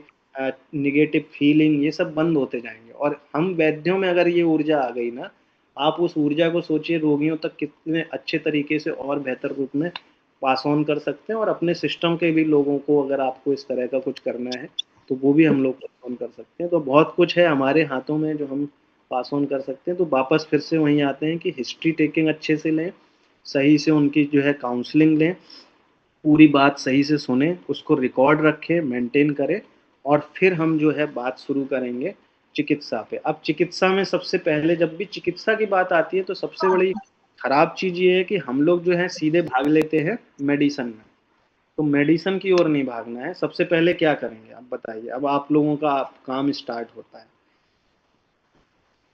निगेटिव फीलिंग, ये सब बंद होते जाएंगे। और हम वैद्यों में अगर ये ऊर्जा आ गई ना, आप उस ऊर्जा को सोचिए रोगियों तक कितने अच्छे तरीके से और बेहतर रूप में पास ऑन कर सकते हैं। और अपने सिस्टम के भी लोगों को अगर आपको इस तरह का कुछ करना है तो वो भी हम लोग पास ऑन कर सकते हैं। तो बहुत कुछ है हमारे हाथों में जो हम पास ऑन कर सकते हैं। तो वापस फिर से वहीं आते हैं कि हिस्ट्री टेकिंग अच्छे से लें, सही से उनकी जो है काउंसलिंग लें, पूरी बात सही से सुने, उसको रिकॉर्ड रखें, मेंटेन करें और फिर हम जो है बात शुरू करेंगे चिकित्सा पे। अब चिकित्सा में सबसे पहले जब भी चिकित्सा की बात आती है तो सबसे बड़ी खराब चीज़ ये है कि हम लोग जो है सीधे भाग लेते हैं मेडिसन में। तो मेडिसन की ओर नहीं भागना है। सबसे पहले क्या करेंगे आप बताइए, अब आप लोगों का काम स्टार्ट होता है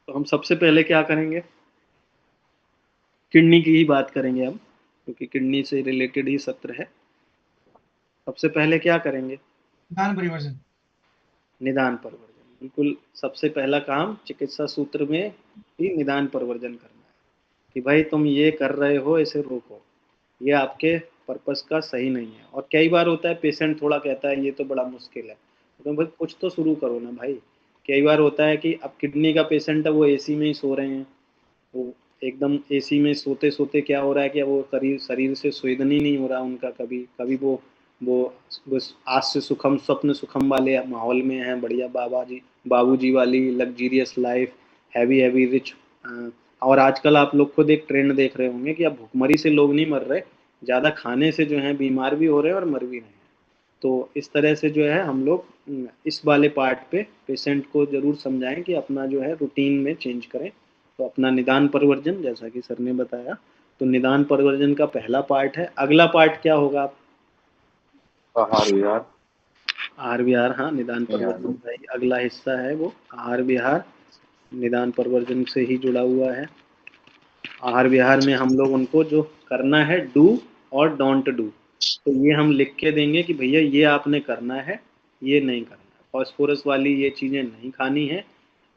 तो हम सबसे पहले क्या करेंगे, किडनी की ही बात करेंगे हम, क्योंकि किडनी से रिलेटेड ही सत्र है। सबसे पहले क्या करेंगे, निदान परिवर्जन। निदान परिवर्जन। बिल्कुल सबसे पहला काम चिकित्सा सूत्र में ही निदान परिवर्जन करना है कि भाई तुम ये कर रहे हो, इसे रोको, ये आपके पर्पस का सही नहीं है। और कई बार होता है पेशेंट थोड़ा कहता है ये तो बड़ा मुश्किल है, तो भाई कुछ तो शुरू करो ना भाई। कई बार होता है कि अब किडनी का पेशेंट है, वो एसी में ही सो रहे हैं, वो एकदम एसी में सोते सोते क्या हो रहा है कि वो शरीर शरीर से स्वेदन ही नहीं हो रहा उनका। कभी कभी वो बस आज से सुखम स्वप्न सुखम वाले माहौल में हैं, बढ़िया बाबूजी वाली luxurious life, heavy heavy rich. और आजकल आप लोग खुद एक ट्रेंड देख रहे होंगे कि अब भुखमरी से लोग नहीं मर रहे, ज़्यादा खाने से जो है बीमार भी हो रहे हैं और मर भी रहे हैं। तो इस तरह से जो है हम लोग इस वाले पार्ट पे पेशेंट को ज़रूर समझाएं कि अपना जो है रूटीन में चेंज करें। तो अपना निदान परिवर्जन, जैसा कि सर ने बताया, तो निदान परिवर्जन का पहला पार्ट है। अगला पार्ट क्या होगा, आहार विहार। आहार विहार, हाँ, निदान परिवर्जन का ही अगला हिस्सा है वो। आहार विहार निदान परिवर्जन से ही जुड़ा हुआ है। आहार विहार में हम लोग उनको जो करना है डू और डोंट डू, तो ये हम लिख के देंगे कि भैया ये आपने करना है, ये नहीं करना है। फॉस्फोरस वाली ये चीज़ें नहीं खानी है,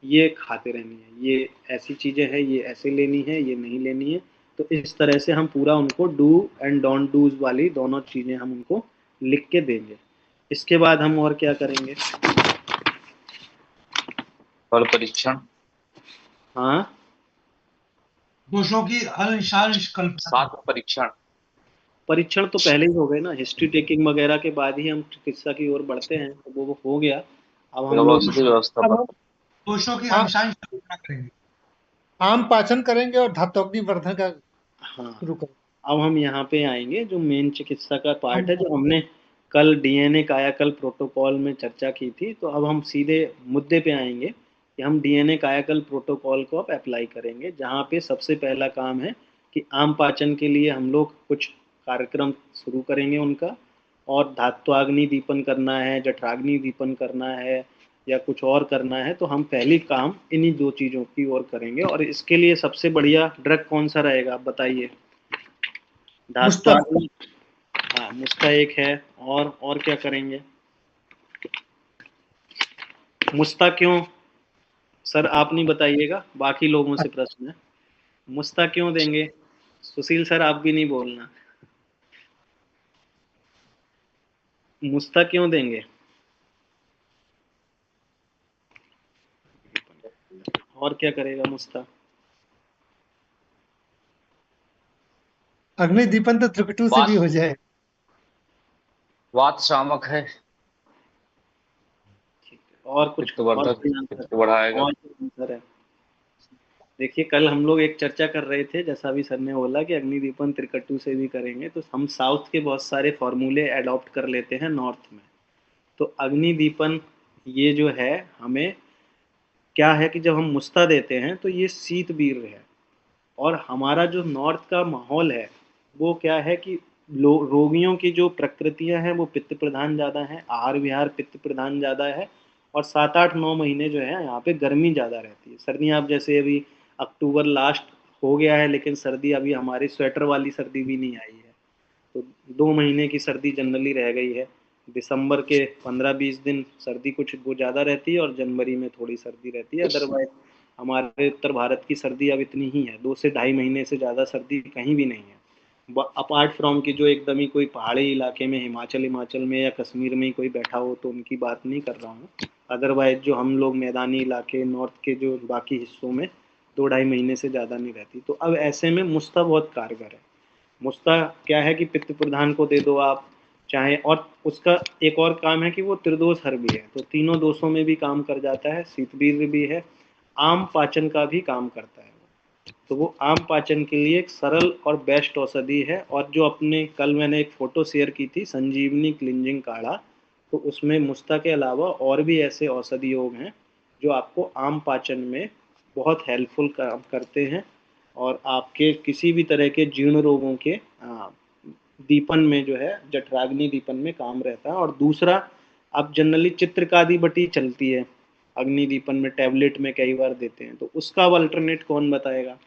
ये खाते रहनी है। ये ऐसी चीज़ें हैं, ये ऐसे लेनी है, ये नहीं लेनी है। तो इस तरह से हम पूरा उनको डू एंड डोंट डूज वाली दोनों चीज़ें हम उनको लिख के देंगे। इसके बाद हम और क्या करेंगे, फल परीक्षण, हाँ, दोषों की अंशांश कल्पना। सात परीक्षण। परीक्षण तो पहले ही हो गए ना, हिस्ट्री टेकिंग वगैरह के बाद ही हम चिकित्सा की ओर बढ़ते हैं, तो वो हो गया। अब हम लोग व्यवस्थित व्यवस्था अब पर। हम दोषों की हाँ, अंशांश कल्पना करेंगे। आम पाचन करेंगे और धात्वग्नि वर्धन का हाँ, शुरू करेंगे। अब हम यहाँ पे आएंगे जो मेन चिकित्सा का पार्ट हम है, जो हमने कल डीएनए कायाकल्प प्रोटोकॉल में चर्चा की थी। तो अब हम सीधे मुद्दे पे आएंगे कि हम डीएनए कायाकल्प प्रोटोकॉल को अब अप्लाई करेंगे, जहाँ पे सबसे पहला काम है कि आम पाचन के लिए हम लोग कुछ कार्यक्रम शुरू करेंगे उनका, और धात्वाग्नि दीपन करना है, जठराग्नि दीपन करना है, या कुछ और करना है, तो हम पहली काम इन्हीं दो चीज़ों की ओर करेंगे। और इसके लिए सबसे बढ़िया ड्रग कौन सा रहेगा, आप बताइए। मुस्ता। धात्वाग्नि, हाँ मुस्ता एक है, और क्या करेंगे। मुस्ता क्यों, सर आप नहीं बताइएगा, बाकी लोगों से प्रश्न है। मुस्ता क्यों देंगे, सुशील सर आप भी नहीं बोलना। मुस्ता क्यों देंगे, और क्या करेगा मुस्ता। अग्नि दीपन तो त्रिकटु से भी हो जाए। वात शामक है, ठीक है, और कुछ और पित्तवर्धक, कोई आंसर, पित्त बढ़ाएगा। और कोई आंसर है। देखिए कल हम लोग एक चर्चा कर रहे थे, जैसा भी सर ने बोला कि अग्निदीपन त्रिकट्टू से भी करेंगे, तो हम साउथ के बहुत सारे फॉर्मूले अडॉप्ट कर लेते हैं नॉर्थ में। तो अग्निदीपन ये जो है, हमें क्या है कि जब हम मुस्ता देते हैं तो ये शीत वीर्य है, और हमारा जो नॉर्थ का माहौल है वो क्या है कि रोगियों की जो प्रकृतियां हैं वो पित्त प्रधान ज़्यादा है, आहार विहार पित्त प्रधान ज़्यादा है, और 7 8 9 महीने जो है यहाँ पे गर्मी ज़्यादा रहती है। सर्दियाँ अब जैसे अभी अक्टूबर लास्ट हो गया है, लेकिन सर्दी अभी हमारी स्वेटर वाली सर्दी भी नहीं आई है, तो 2 महीने की सर्दी जनरली रह गई है। दिसंबर के 15 20 दिन सर्दी कुछ वो ज़्यादा रहती है, और जनवरी में थोड़ी सर्दी रहती है। अदरवाइज हमारे उत्तर भारत की सर्दी अब इतनी ही है, 2 से ढाई महीने से ज़्यादा सर्दी कहीं भी नहीं है। अपार्ट फ्रॉम की जो एकदम ही कोई पहाड़ी इलाके में, हिमाचल हिमाचल में या कश्मीर में ही कोई बैठा हो तो उनकी बात नहीं कर रहा हूँ। अदरवाइज जो हम लोग मैदानी इलाके नॉर्थ के जो बाकी हिस्सों में 2 ढाई महीने से ज़्यादा नहीं रहती। तो अब ऐसे में मुस्ता बहुत कारगर है। मुस्ता क्या है कि पित्त प्रधान को दे दो आप चाहे, और उसका एक और काम है कि वो त्रिदोष हर भी है, तो तीनों दोषों में भी काम कर जाता है, शीतवीर्य भी है, आम पाचन का भी काम करता है। तो वो आम पाचन के लिए एक सरल और बेस्ट औषधि है। और जो अपने कल मैंने एक फ़ोटो शेयर की थी संजीवनी क्लिंजिंग काढ़ा, तो उसमें मुस्ता के अलावा और भी ऐसे औषधि योग हैं जो आपको आम पाचन में बहुत हेल्पफुल काम करते हैं, और आपके किसी भी तरह के जीर्ण रोगों के दीपन में जो है, जठराग्नि दीपन में काम रहता है। और दूसरा, अब जनरली चित्रकादि बटी चलती है अग्नि दीपन में, टैबलेट में कई बार देते हैं, तो उसका अल्टरनेट कौन बताएगा।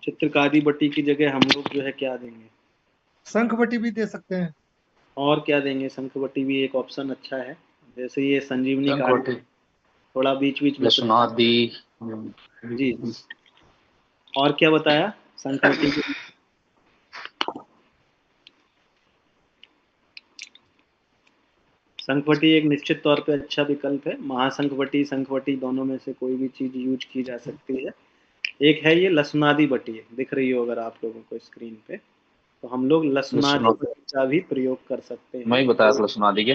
चित्रकारी बट्टी की जगह हम लोग जो है क्या देंगे, शंखबटी भी दे सकते हैं। और क्या देंगे, शंखबट्टी भी एक ऑप्शन अच्छा है। जैसे ये संजीवनी कार्ड शंखवटी, थोड़ा बीच बीच में लसुनादि। जी, और क्या बताया शंखवटी के, शंखवटी एक निश्चित तौर पे अच्छा विकल्प है। महाशंखवटी शंखवटी दोनों में से कोई भी चीज यूज की जा सकती है। एक है ये लसुनादी बटी है, दिख रही हो अगर आप लोगों को स्क्रीन पे, तो हम लोग लसुनादी लसुन, बटी का भी प्रयोग कर सकते मैं हैं। ही बताया था लसुनादि के।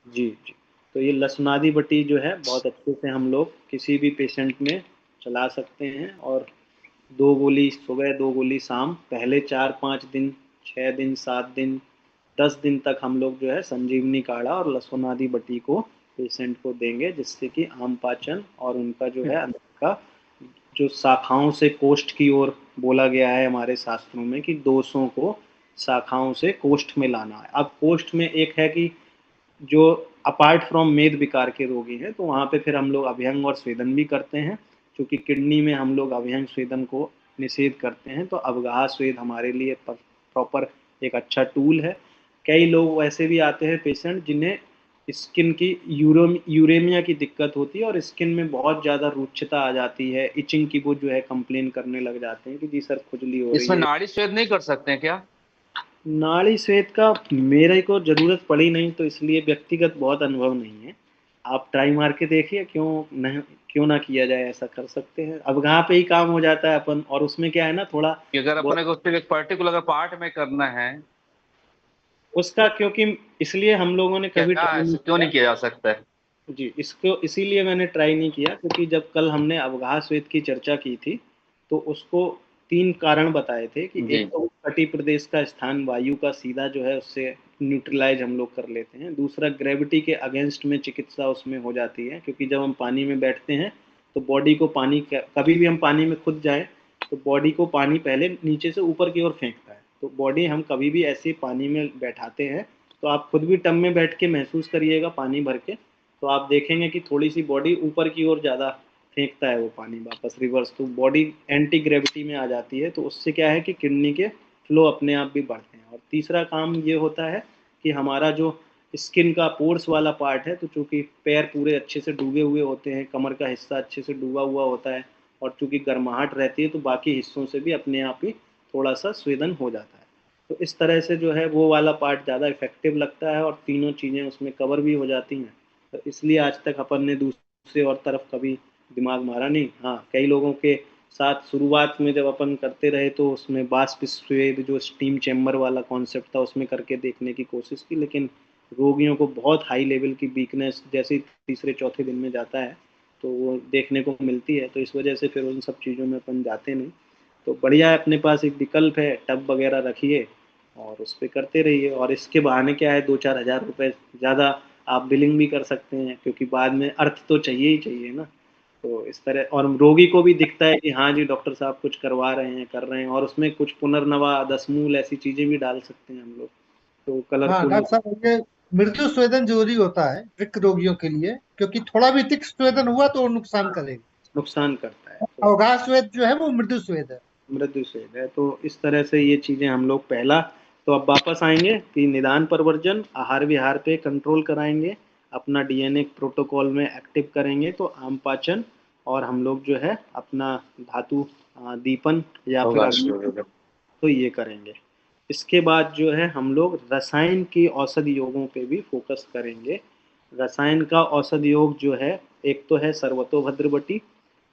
जी जी, तो ये लसुनादी बटी जो है बहुत अच्छे से हम लोग किसी भी पेशेंट में चला सकते हैं, और 2 गोली सुबह 2 गोली शाम, पहले 4 5 दिन, 6 दिन 7 दिन 10 दिन तक हम लोग जो है संजीवनी काढ़ा और लसुनादी बटी को पेशेंट को देंगे, जिससे कि आम पाचन और उनका जो है अंदर का जो शाखाओं से कोष्ठ की ओर बोला गया है हमारे शास्त्रों में कि दोषों को शाखाओं से कोष्ठ में लाना है। अब कोष्ठ में एक है कि जो अपार्ट फ्रॉम मेद विकार के रोगी हैं, तो वहाँ पे फिर हम लोग अभ्यंग और स्वेदन भी करते हैं, क्योंकि किडनी में हम लोग अभ्यंग स्वेदन को निषेध करते हैं। तो अवगाह स्वेद हमारे लिए प्रॉपर एक अच्छा टूल है। कई लोग वैसे भी आते हैं पेशेंट जिन्हें स्किन की यूरेमिया की दिक्कत होती है, और स्किन में बहुत ज़्यादा रुक्षता आ जाती है, इचिंग की, वो जो है कंप्लेन करने लग जाते हैं कि जी सर खुजली हो रही इसमें है। नाड़ी स्वेद नहीं कर सकते हैं क्या? नाड़ी स्वेद का मेरे को जरूरत पड़ी नहीं, तो इसलिए व्यक्तिगत बहुत अनुभव नहीं है। आप ट्राई मार के देखिए, क्यों ना किया जाए, ऐसा कर सकते हैं। अब वहाँ पे ही काम हो जाता है अपन, और उसमें क्या है ना थोड़ा कि अगर बहुत अपने को उसके एक पर्टिकुलर पार्ट में करना है, उसका, क्योंकि इसलिए हम लोगों ने क्या कभी क्या ट्राई नहीं ऐसे क्यों किया। नहीं किया जा सकता है? जी, इसको इसीलिए मैंने ट्राई नहीं किया, क्योंकि जब कल हमने अवगाह स्वेद की चर्चा की थी, तो उसको 3 कारण बताए थे कि जी एक तो कटी प्रदेश का स्थान वायु का सीधा जो है उससे न्यूट्रलाइज हम लोग कर लेते हैं। दूसरा ग्रेविटी के अगेंस्ट में चिकित्सा उसमें हो जाती है, क्योंकि जब हम पानी में बैठते हैं तो बॉडी को पानी कभी भी हम पानी में खुद जाए तो बॉडी को पानी पहले नीचे से ऊपर की ओर फेंकता है। तो बॉडी हम कभी भी ऐसे पानी में बैठाते हैं तो आप खुद भी टब में बैठ के महसूस करिएगा पानी भर के, तो आप देखेंगे कि थोड़ी सी बॉडी ऊपर की ओर ज़्यादा फेंकता है वो पानी वापस रिवर्स, तो बॉडी एंटी ग्रेविटी में आ जाती है। तो उससे क्या है कि किडनी के फ्लो अपने आप भी बढ़ते हैं। और तीसरा काम ये होता है कि हमारा जो स्किन का पोर्स वाला पार्ट है, तो चूंकि पैर पूरे अच्छे से डूबे हुए होते हैं, कमर का हिस्सा अच्छे से डूबा हुआ होता है और चूंकि गर्माहट रहती है, तो बाकी हिस्सों से भी अपने आप ही थोड़ा सा स्वेदन हो जाता है। तो इस तरह से जो है वो वाला पार्ट ज़्यादा इफेक्टिव लगता है और तीनों चीज़ें उसमें कवर भी हो जाती हैं। तो इसलिए आज तक अपन ने दूसरे और तरफ कभी दिमाग मारा नहीं। हाँ, कई लोगों के साथ शुरुआत में जब अपन करते रहे तो उसमें बाष्प स्वेद जो स्टीम चैम्बर वाला कॉन्सेप्ट था उसमें करके देखने की कोशिश की, लेकिन रोगियों को बहुत हाई लेवल की वीकनेस जैसे ही तीसरे चौथे दिन में जाता है तो वो देखने को मिलती है। तो इस वजह से फिर उन सब चीज़ों में अपन जाते नहीं। तो बढ़िया है, अपने पास एक विकल्प है, टब वगैरह रखिए और उस पर करते रहिए। और इसके बहाने क्या है, 2-4 हज़ार रुपये ज़्यादा आप बिलिंग भी कर सकते हैं, क्योंकि बाद में अर्थ तो चाहिए ही चाहिए ना। तो इस तरह और रोगी को भी दिखता है कि हाँ जी डॉक्टर साहब कुछ करवा रहे हैं, कर रहे हैं, और उसमें कुछ पुनर्नवा दसमूल ऐसी चीज़ें भी डाल सकते हैं हम लोग, तो हाँ कलरफुल। डॉक्टर साहब, ये मृदु स्वेदन जरूरी होता है वृक्क रोगियों के लिए, क्योंकि थोड़ा भी तीक्ष्ण स्वेदन हुआ तो वो नुकसान करेगा। नुकसान करता है। तो अवगाह स्वेद जो है वो मृदु स्वेद है। मृत्यु से है। तो इस तरह से ये चीज़ें हम लोग पहला, तो अब वापस आएंगे कि निदान प्रवर्जन आहार विहार पे कंट्रोल कराएंगे, अपना डीएनए प्रोटोकॉल में एक्टिव करेंगे तो आम पाचन, और हम लोग जो है अपना धातु दीपन या फिर अवकाश अग्नि, वगैरह। तो ये करेंगे। इसके बाद जो है हम लोग रसायन की औषध योगों पे भी फोकस करेंगे। रसायन का औषध योग जो है, एक तो है सर्वतोभद्र,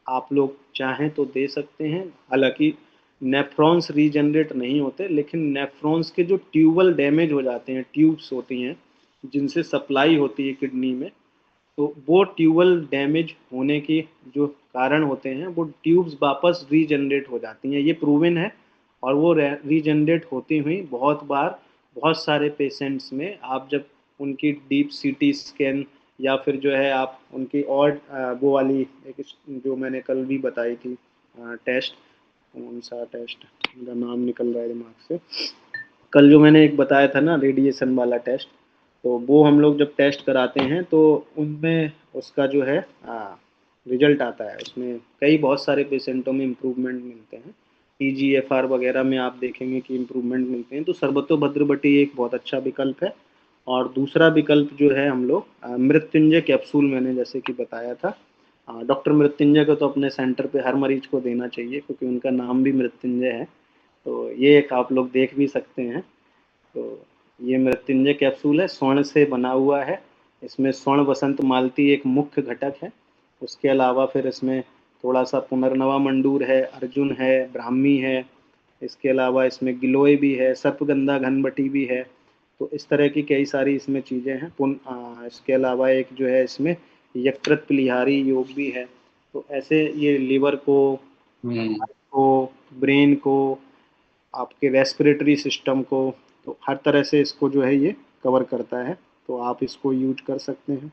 आप लोग चाहें तो दे सकते हैं। हालांकि नेफ्रॉन्स रीजनरेट नहीं होते, लेकिन नेफ्रॉन्स के जो ट्यूबल डैमेज हो जाते हैं, ट्यूब्स होती हैं जिनसे सप्लाई होती है किडनी में, तो वो ट्यूबल डैमेज होने के जो कारण होते हैं वो ट्यूब्स वापस रीजनरेट हो जाती हैं, ये प्रूवन है। और वो रीजनरेट होती हुई बहुत बार बहुत सारे पेशेंट्स में आप जब उनकी डीप सीटी स्कैन या फिर जो है आप उनकी और वो वाली एक जो मैंने कल भी बताई थी टेस्ट, कौन सा टेस्ट, मेरा नाम निकल रहा है दिमाग से, कल जो मैंने एक बताया था ना रेडिएशन वाला टेस्ट, तो वो हम लोग जब टेस्ट कराते हैं तो उनमें उसका जो है रिजल्ट आता है, उसमें कई बहुत सारे पेशेंटों में इम्प्रूवमेंट मिलते हैं। EGFR वगैरह में आप देखेंगे कि इम्प्रूवमेंट मिलते हैं। तो सर्बतोभद्र एक बहुत अच्छा विकल्प है। और दूसरा विकल्प जो है हम लोग मृत्युंजय कैप्सूल, मैंने जैसे कि बताया था, डॉक्टर मृत्युंजय को तो अपने सेंटर पे हर मरीज को देना चाहिए क्योंकि उनका नाम भी मृत्युंजय है। तो ये एक आप लोग देख भी सकते हैं। तो ये मृत्युंजय कैप्सूल है, स्वर्ण से बना हुआ है। इसमें स्वर्ण बसंत मालती एक मुख्य घटक है। उसके अलावा फिर इसमें थोड़ा सा पुनर्नवा मंडूर है, अर्जुन है, ब्राह्मी है। इसके अलावा इसमें गिलोय भी है, सर्पगंधा घनबटी भी है। तो इस तरह की कई सारी इसमें चीज़ें हैं। इसके अलावा एक जो है इसमें यकृत पिलिहारी योग भी है। तो ऐसे ये लीवर को ब्रेन को, आपके रेस्पिरेटरी सिस्टम को, तो हर तरह से इसको जो है ये कवर करता है। तो आप इसको यूज कर सकते हैं।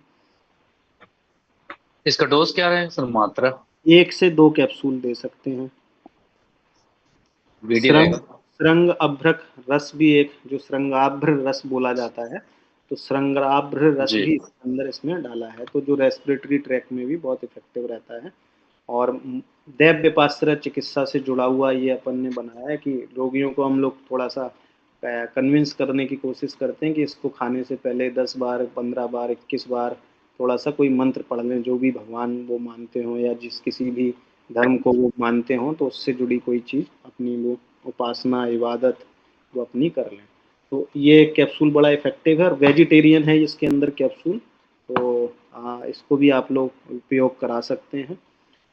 इसका डोज क्या है सर, मात्रा? 1 से 2 कैप्सूल दे सकते हैं। बीडी श्रृंग रहेगा। श्रृंग अभ्रक रस भी एक, जो श्रृंगाभ्र रस बोला जाता है, तो श्रृंगाभ्र रस जी। भी अंदर इसमें डाला है, तो जो रेस्पिरेटरी ट्रैक में भी बहुत इफेक्टिव रहता है। और दैव विपाश्रय चिकित्सा से जुड़ा हुआ ये अपन ने बनाया है कि रोगियों को हम लोग थोड़ा सा कन्विंस करने की कोशिश करते हैं कि इसको खाने से पहले 10 बार, 15 बार, 21 बार थोड़ा सा कोई मंत्र पढ़ लें, जो भी भगवान वो मानते हों या जिस किसी भी धर्म को वो मानते हों, तो उससे जुड़ी कोई चीज़ अपनी वो उपासना इबादत वो अपनी कर लें। तो ये कैप्सूल बड़ा इफेक्टिव है और वेजिटेरियन है इसके अंदर कैप्सूल, तो इसको भी आप लोग उपयोग करा सकते हैं।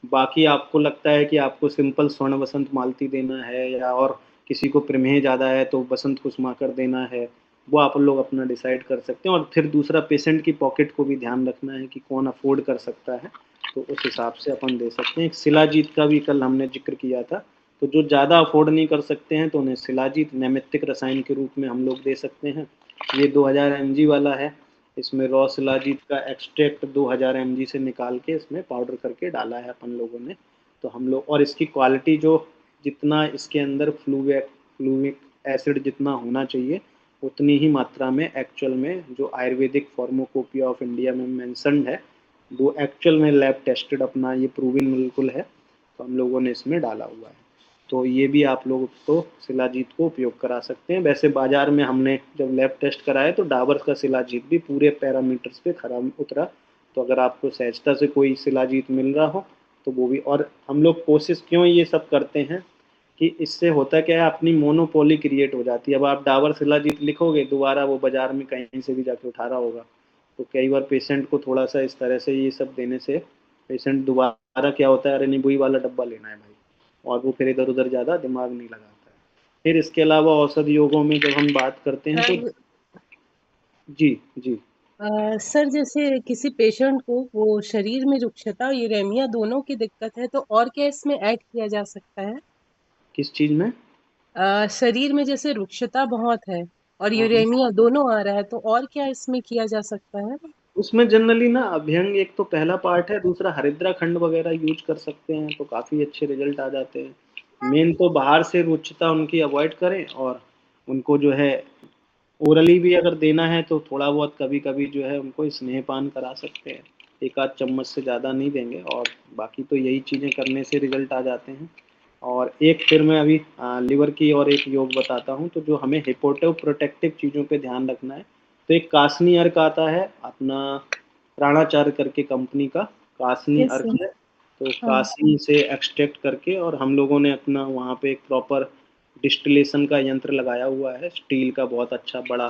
बाकी आपको लगता है कि आपको सिंपल स्वर्ण बसंत मालती देना है या और किसी को प्रमेह ज़्यादा है तो बसंत कुसुमाकर देना है, वो आप लोग अपना डिसाइड कर सकते हैं। और फिर दूसरा पेशेंट की पॉकेट को भी ध्यान रखना है कि कौन अफोर्ड कर सकता है, तो उस हिसाब से अपन दे सकते हैं। एक शिलाजीत का भी कल हमने जिक्र किया था, तो जो ज़्यादा अफोर्ड नहीं कर सकते हैं तो उन्हें शिलाजीत नैमित्तिक रसायन के रूप में हम लोग दे सकते हैं। ये 2000 mg वाला है। इसमें रॉ शिलाजीत का एक्सट्रैक्ट 2000 mg से निकाल के इसमें पाउडर करके डाला है अपन लोगों ने। तो हम लोग, और इसकी क्वालिटी जो, जितना इसके अंदर फ्लूविक एसिड जितना होना चाहिए उतनी ही मात्रा में एक्चुअल में जो आयुर्वेदिक फार्माकोपिया ऑफ इंडिया में मेंशन्ड है वो एक्चुअल में लैब टेस्टेड अपना ये प्रूविन बिल्कुल है। तो हम लोगों ने इसमें डाला हुआ है। तो ये भी आप लोग तो शिलाजीत को उपयोग करा सकते हैं। वैसे बाजार में हमने जब लैब टेस्ट कराया तो डाबर का शिलाजीत भी पूरे पैरामीटर्स पे खरा उतरा। तो अगर आपको सहजता से कोई शिलाजीत मिल रहा हो तो वो भी। और हम लोग कोशिश क्यों ये सब करते हैं कि इससे होता क्या है, अपनी मोनोपोली क्रिएट हो जाती है। अब आप डाबर शिलाजीत लिखोगे, दोबारा वो बाजार में कहीं से भी जाके उठा रहा होगा। तो कई बार पेशेंट को थोड़ा सा इस तरह से ये सब देने से पेशेंट दोबारा क्या होता है, अरे नहीं वही वाला डब्बा लेना है भाई, और वो फिर इधर उधर ज़्यादा दिमाग नहीं लगाता है। फिर इसके अलावा औषध योगों में जब हम बात करते हैं तो जी जी सर जैसे किसी पेशेंट को वो शरीर में रुक्षता और यूरेमिया दोनों की दिक्कत है, तो और क्या इसमें ऐड किया जा सकता है? किस चीज़ में? शरीर में जैसे रुक्षता बहुत है और हाँ, यूरेमिया दोनों आ रहा है, तो और क्या इसमें किया जा सकता है? उसमें जनरली ना अभ्यंग एक तो पहला पार्ट है, दूसरा हरिद्रा खंड वगैरह यूज कर सकते हैं तो काफ़ी अच्छे रिजल्ट आ जाते हैं। मेन तो बाहर से रुचिता उनकी अवॉइड करें, और उनको जो है ओरली भी अगर देना है तो थोड़ा बहुत कभी कभी जो है उनको स्नेहपान करा सकते हैं। एक आध चम्मच से ज़्यादा नहीं देंगे, और बाकी तो यही चीज़ें करने से रिजल्ट आ जाते हैं। और एक फिर मैं अभी लिवर की और एक योग बताता हूँ। तो जो हमें हिपोटिव प्रोटेक्टिव चीज़ों पे ध्यान रखना है, तो एक कासनी अर्क आता है अपना, प्राणाचार्य करके कंपनी का कासनी यस अर्क सर। है। तो हाँ। कासनी से एक्सट्रैक्ट करके, और हम लोगों ने अपना वहाँ पे एक प्रॉपर डिस्टिलेशन का यंत्र लगाया हुआ है, स्टील का बहुत अच्छा बड़ा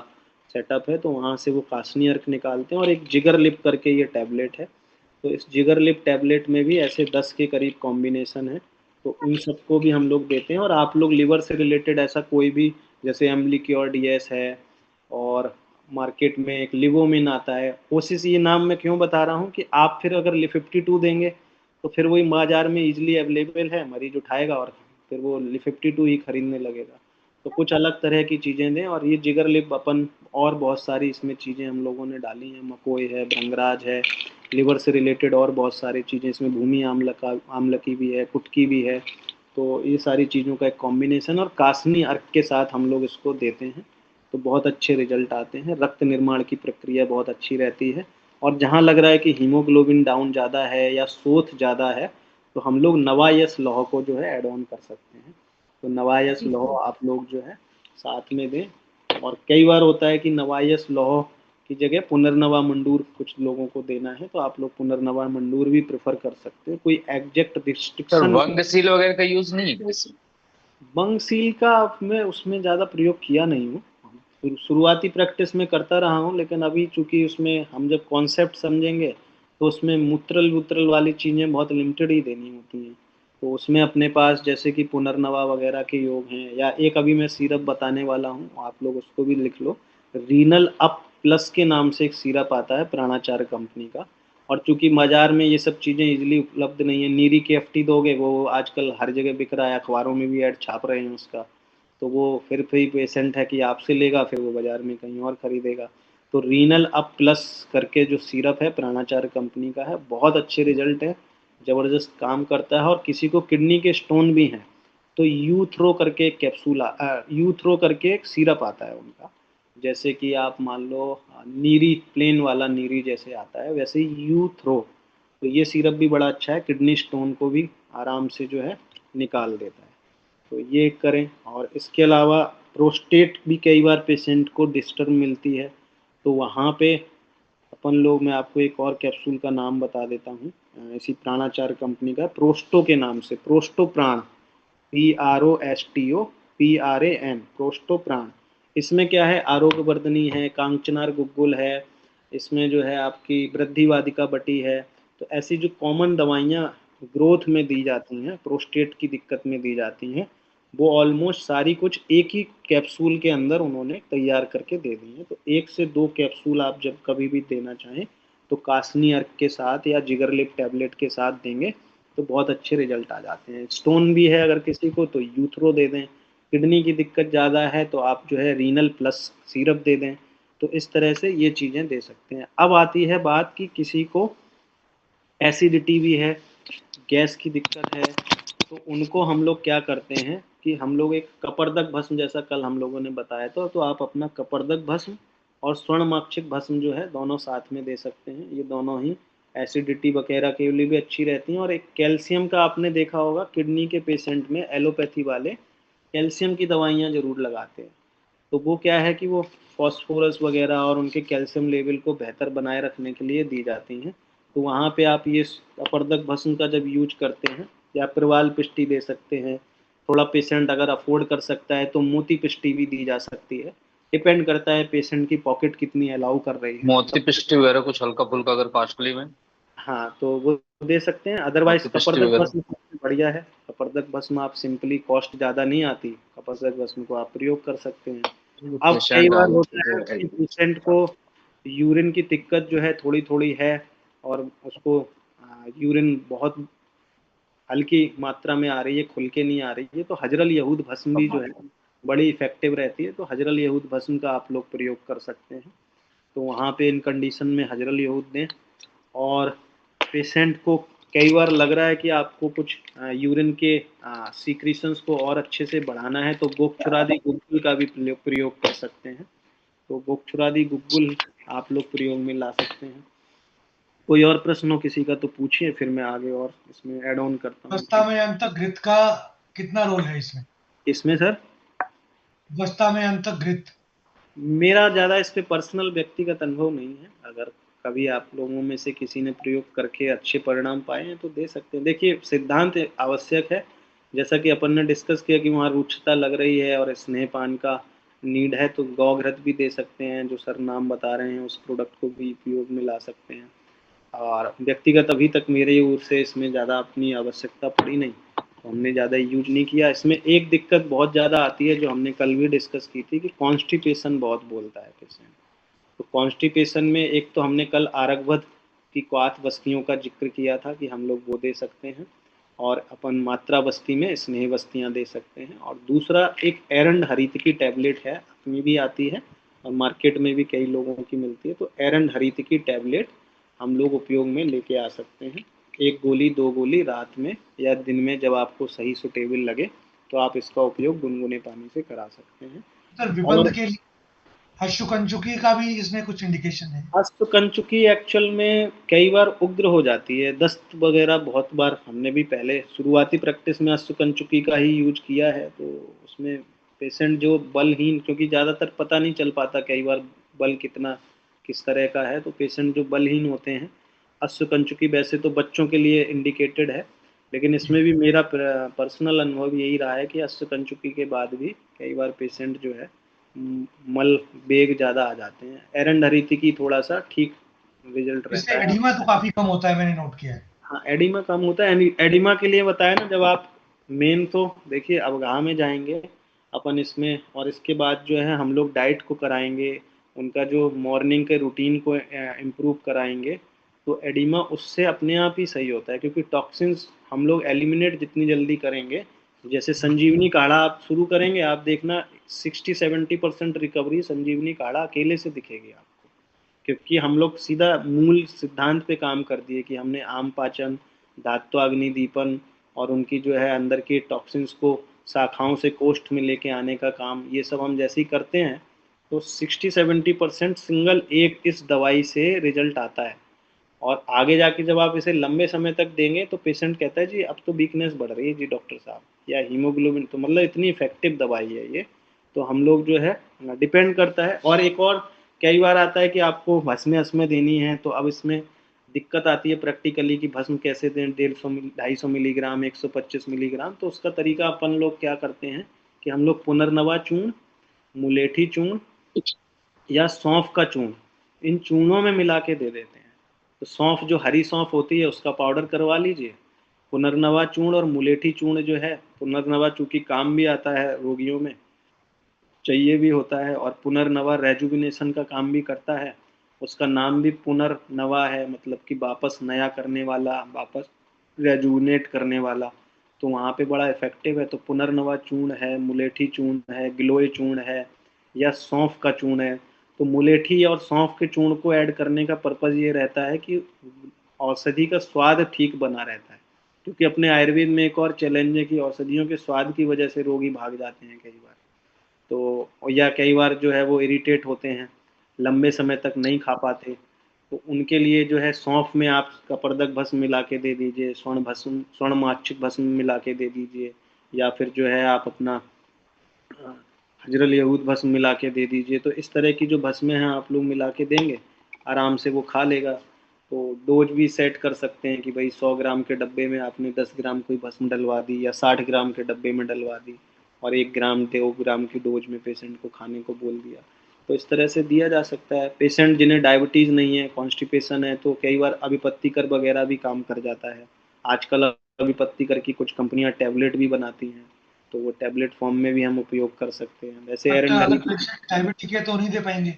सेटअप है। तो वहाँ से वो कासनी अर्क निकालते हैं। और एक जिगर लिप करके ये टैबलेट है। तो इस जिगर लिप टैबलेट में भी ऐसे 10 के करीब कॉम्बिनेशन है। तो उन सबको भी हम लोग देते हैं। और आप लोग लिवर से रिलेटेड ऐसा कोई भी, जैसे एम्बलिक्योर डीएस है, और मार्केट में एक लिवोमिन आता है। कोशिश ये नाम मैं क्यों बता रहा हूँ कि आप फिर अगर 52 देंगे तो फिर वही बाजार में इजीली अवेलेबल है, मरीज उठाएगा और फिर वो 52 ही खरीदने लगेगा। तो कुछ अलग तरह की चीज़ें दें। और ये जिगर लिप अपन, और बहुत सारी इसमें चीज़ें हम लोगों ने डाली हैं, मकोई है, भृंगराज है, लिवर से रिलेटेड और बहुत सारी चीज़ें इसमें, भूमि आमलकी भी है, कुटकी भी है। तो ये सारी चीज़ों का एक कॉम्बिनेशन, और कासनी अर्क के साथ हम लोग इसको देते हैं तो बहुत अच्छे रिजल्ट आते हैं। रक्त निर्माण की प्रक्रिया बहुत अच्छी रहती है। और जहाँ लग रहा है कि हीमोग्लोबिन डाउन ज़्यादा है या शोथ ज़्यादा है, तो हम लोग नवायस लौह को जो है ऐड ऑन कर सकते हैं। तो नवायस जी सर। लौह आप लोग जो है साथ में दें। और कई बार होता है कि नवायस लौह की जगह पुनर्नवा मंडूर कुछ लोगों को देना है, तो आप लोग पुनर्नवा मंडूर भी प्रेफर कर सकते हैं। कोई एग्जैक्ट सर रिस्ट्रिक्शन। वंगसील वगैरह का यूज नहीं है इसमें? बंगसील का मैं उसमें ज़्यादा प्रयोग किया नहीं हूँ। शुरुआती प्रैक्टिस में करता रहा हूँ, लेकिन अभी चूंकि उसमें हम जब कॉन्सेप्ट समझेंगे तो उसमें मूत्रल वूत्रल वाली चीज़ें बहुत लिमिटेड ही देनी होती हैं। तो उसमें अपने पास जैसे कि पुनर्नवा वगैरह के योग हैं, या एक अभी मैं सिरप बताने वाला हूँ, आप लोग उसको भी लिख लो। रीनल अप प्लस के नाम से एक सिरप आता है प्राणाचार्य कंपनी का। और चूंकि बाजार में ये सब चीज़ें इजीली उपलब्ध नहीं है, नीरी के एफटी दोगे वो आजकल हर जगह बिक रहा है, अखबारों में भी ऐड छाप रहे हैं उसका। तो वो फिर भी पेशेंट है कि आपसे लेगा, फिर वो बाजार में कहीं और खरीदेगा। तो रीनल अप प्लस करके जो सिरप है प्राणाचार्य कंपनी का है, बहुत अच्छे रिजल्ट है, ज़बरदस्त काम करता है। और किसी को किडनी के स्टोन भी हैं तो यूथ्रो करके एक यूथ्रो करके एक सिरप आता है उनका। जैसे कि आप मान लो नीरी, प्लेन वाला नीरी जैसे आता है वैसे ही यूथ्रो। तो ये सिरप भी बड़ा अच्छा है, किडनी स्टोन को भी आराम से जो है निकाल देता है। तो ये करें। और इसके अलावा प्रोस्टेट भी कई बार पेशेंट को डिस्टर्ब मिलती है, तो वहाँ पे अपन लोग, मैं आपको एक और कैप्सूल का नाम बता देता हूँ, इसी प्राणाचार्य कंपनी का, प्रोस्टो के नाम से, प्रोस्टो प्राण, PROSTO प्रोस्टो प्राण। इसमें क्या है, आरोग्यवर्धनी है, कांचनार गुग्गुल है, इसमें जो है आपकी वृद्धिवादिका बटी है। तो ऐसी जो कॉमन दवाइयाँ ग्रोथ में दी जाती हैं, प्रोस्टेट की दिक्कत में दी जाती हैं, वो ऑलमोस्ट सारी कुछ एक ही कैप्सूल के अंदर उन्होंने तैयार करके दे दी हैं। तो 1 से 2 कैप्सूल आप जब कभी भी देना चाहें तो कासनी अर्क के साथ या जिगर लिप टैबलेट के साथ देंगे तो बहुत अच्छे रिजल्ट आ जाते हैं। स्टोन भी है अगर किसी को तो यूथ्रो दे दें, किडनी की दिक्कत ज़्यादा है तो आप जो है रीनल प्लस सिरप दे दें। तो इस तरह से ये चीज़ें दे सकते हैं। अब आती है बात कि किसी को एसिडिटी भी है, गैस की दिक्कत है, तो उनको हम लोग क्या करते हैं कि हम लोग एक कपर्दक भस्म, जैसा कल हम लोगों ने बताया था, तो आप अपना कपर्दक भस्म और स्वर्णमाक्षिक भस्म जो है दोनों साथ में दे सकते हैं। ये दोनों ही एसिडिटी वगैरह के लिए भी अच्छी रहती हैं। और एक कैल्शियम का आपने देखा होगा, किडनी के पेशेंट में एलोपैथी वाले कैल्शियम की दवाइयाँ ज़रूर लगाते हैं। तो वो क्या है कि वो फॉस्फोरस वगैरह और उनके कैल्शियम लेवल को बेहतर बनाए रखने के लिए दी जाती हैं। तो वहाँ पे आप ये अपर्दक भस्म का जब यूज करते हैं, या प्रवाल पिष्टी दे सकते हैं। थोड़ा पेशेंट अगर अफोर्ड कर सकता है तो मोती पिष्टी भी दी जा सकती है। डिपेंड करता है पेशेंट की पॉकेट कितनी अलाउ कर रही है। मोती पिष्टी वगैरह कुछ हल्का फुल्का अगर कॉस्टली में? हाँ, तो वो दे सकते हैं। अदरवाइज मोती पिष्टी कपर्दक वगैरह। भस्म सबसे बढ़िया है। कपर्दक भस्म आप सिंपली, कॉस्ट ज़्यादा नहीं आती, कपर्दक भस्म को आप प्रयोग कर सकते हैं। अब कई पेशेंट बार आए होता है कि पेशेंट को यूरिन की दिक्कत जो है थोड़ी थोड़ी है, और उसको यूरिन बहुत हल्की मात्रा में आ रही है, खुल के नहीं आ रही है, तो हजरल यहूद भस्म भी जो है बड़ी इफेक्टिव रहती है। तो हजरल यहूद भस्म का आप लोग प्रयोग कर सकते हैं। तो वहाँ पे इन कंडीशन में हजरल यहूद दें। और पेशेंट को कई बार लग रहा है कि आपको कुछ यूरिन के सीक्रीशंस को और अच्छे से बढ़ाना है, तो गोखचुरादी गुग्गुल का भी प्रयोग कर सकते हैं। तो गोखचुरादी गुग्गुल आप लोग प्रयोग में ला सकते हैं। कोई और प्रश्न हो किसी का तो पूछिए, फिर मैं आगे और इसमें ऐड ऑन करता हूँ। वस्ता में अंतक घृत का कितना रोल है इसमें? इसमें सर वस्ता में अंतक घृत। मेरा ज़्यादा इस पे पर्सनल व्यक्तिगत अनुभव नहीं है। अगर कभी आप लोगों में से किसी ने प्रयोग करके अच्छे परिणाम पाए हैं तो दे सकते हैं। देखिए, सिद्धांत आवश्यक है। जैसा कि अपन ने डिस्कस किया कि वहाँ रुक्षता लग रही है और स्नेहपान का नीड है, तो गौघृत भी दे सकते हैं। जो सर नाम बता रहे हैं उस प्रोडक्ट को भी उपयोग में ला सकते हैं। और व्यक्तिगत अभी तक मेरे ओर से इसमें ज़्यादा अपनी आवश्यकता पड़ी नहीं, तो हमने ज़्यादा यूज नहीं किया। इसमें एक दिक्कत बहुत ज़्यादा आती है जो हमने कल भी डिस्कस की थी, कि कॉन्स्टिपेशन बहुत बोलता है पेशेंट। तो कॉन्स्टिपेशन में एक तो हमने कल आरगवध की क्वाथ बस्तियों का जिक्र किया था कि हम लोग वो दे सकते हैं, और अपन मात्रा बस्ती में स्नेह बस्तियाँ दे सकते हैं। और दूसरा एक एरंड हरित की टैबलेट है, अपनी भी आती है और मार्केट में भी कई लोगों की मिलती है। तो एरंड हरित की टैबलेट हम लोग उपयोग में लेके आ सकते हैं। 1 गोली 2 गोली रात में या दिन में जब आपको सही सुटेबल लगे, तो आप इसका उपयोग गुनगुने पानी से करा सकते हैं। सर और विबंध के लिए हर्षुकंचुकी का भी इसमें कुछ इंडिकेशन है? अश्वकंचुकी एक्चुअल में कई बार उग्र हो जाती है, दस्त वगैरह बहुत बार हमने भी पहले शुरुआती प्रैक्टिस में अश्वकंचुकी का ही यूज किया है। तो उसमें पेशेंट जो बलहीन, क्योंकि ज़्यादातर पता नहीं चल पाता कई बार बल कितना किस तरह का है, तो पेशेंट जो बलहीन होते हैं, अश्वकंचुकी वैसे तो बच्चों के लिए इंडिकेटेड है, लेकिन इसमें भी मेरा पर्सनल अनुभव यही रहा है कि अश्वकंचुकी के बाद भी कई बार पेशेंट जो है मल बेग ज़्यादा आ जाते हैं। एरंड हरित की थोड़ा सा ठीक रिजल्ट इससे रहता है। एडिमा तो काफी कम होता है, मैंने नोट किया है। हाँ, एडिमा कम होता है। एडिमा के लिए बताया ना, जब आप मेन तो देखिए अवगाह में जाएंगे अपन इसमें, और इसके बाद जो है हम लोग डाइट को कराएंगे, उनका जो मॉर्निंग के रूटीन को इम्प्रूव कराएंगे, तो एडिमा उससे अपने आप ही सही होता है। क्योंकि टॉक्सिन्स हम लोग एलिमिनेट जितनी जल्दी करेंगे, जैसे संजीवनी काढ़ा आप शुरू करेंगे, आप देखना 60-70% रिकवरी संजीवनी काढ़ा अकेले से दिखेगी आपको। क्योंकि हम लोग सीधा मूल सिद्धांत पे काम कर दिए कि हमने आम पाचन, धात्वाग्नि दीपन और उनकी जो है अंदर के टॉक्सिन्स को शाखाओं से कोष्ठ में लेके आने का काम, ये सब हम जैसे ही करते हैं तो 60-70% सिंगल एक इस दवाई से रिजल्ट आता है। और आगे जाके जब आप इसे लंबे समय तक देंगे तो पेशेंट कहता है जी अब तो वीकनेस बढ़ रही है जी डॉक्टर साहब, या हीमोग्लोबिन, तो मतलब इतनी इफेक्टिव दवाई है ये। तो हम लोग जो है डिपेंड करता है। और एक और कई बार आता है कि आपको भस्में देनी है, तो अब इसमें दिक्कत आती है प्रैक्टिकली कि भस्म कैसे दें, 150-250 मिलीग्राम, 125 मिलीग्राम। तो उसका तरीका अपन लोग क्या करते हैं कि हम लोग पुनर्नवा चूर्ण, मुलेठी चूर्ण या सौंफ का चूर्ण, इन चूर्णों में मिला के दे देते हैं। तो सौंफ, जो हरी सौंफ होती है, उसका पाउडर करवा लीजिए। पुनर्नवा चूर्ण और मुलेठी चूर्ण जो है, पुनर्नवा चूँकि काम भी आता है रोगियों में, चाहिए भी होता है, और पुनर्नवा रेजुविनेशन का काम भी करता है। उसका नाम भी पुनर्नवा है, मतलब कि वापस नया करने वाला, वापस रेजुनेट करने वाला, तो वहाँ पे बड़ा इफेक्टिव है। तो पुनर्नवा चूर्ण है, मुलेठी चूर्ण है, गिलोय चूर्ण है, या सौंफ का चूर्ण है। तो मुलेठी और सौंफ के चूर्ण को ऐड करने का पर्पज़ ये रहता है कि औषधि का स्वाद ठीक बना रहता है, क्योंकि अपने आयुर्वेद में एक और चैलेंज है कि औषधियों के स्वाद की वजह से रोगी भाग जाते हैं कई बार। तो या कई बार जो है वो इरिटेट होते हैं, लंबे समय तक नहीं खा पाते, तो उनके लिए जो है सौंफ में आप कपर्दक भस्म मिला के दे दीजिए, स्वर्ण माक्षिक भस्म मिला के दे दीजिए, या फिर जो है आप अपना हजरल यहूद भस्म मिला के दे दीजिए। तो इस तरह की जो भस्में हैं आप लोग मिला के देंगे, आराम से वो खा लेगा। तो डोज भी सेट कर सकते हैं कि भाई 100 ग्राम के डब्बे में आपने 10 ग्राम कोई भस्म डलवा दी, या 60 ग्राम के डब्बे में डलवा दी, और 1 ग्राम 2 ग्राम की डोज में पेशेंट को खाने को बोल दिया। तो इस तरह से दिया जा सकता है। पेशेंट जिन्हें डायबिटीज़ नहीं है, कॉन्स्टिपेशन है, तो कई बार अभिपत्तिकर वगैरह भी काम कर जाता है। आजकल अभिपत्तिकर की कुछ कंपनियां टैबलेट भी बनाती हैं, तो वो टैबलेट फॉर्म में भी हम उपयोग कर सकते हैं। वैसे बट एरंडाई अगर पेशेंट डायबिटिक है तो नहीं दे पाएंगे।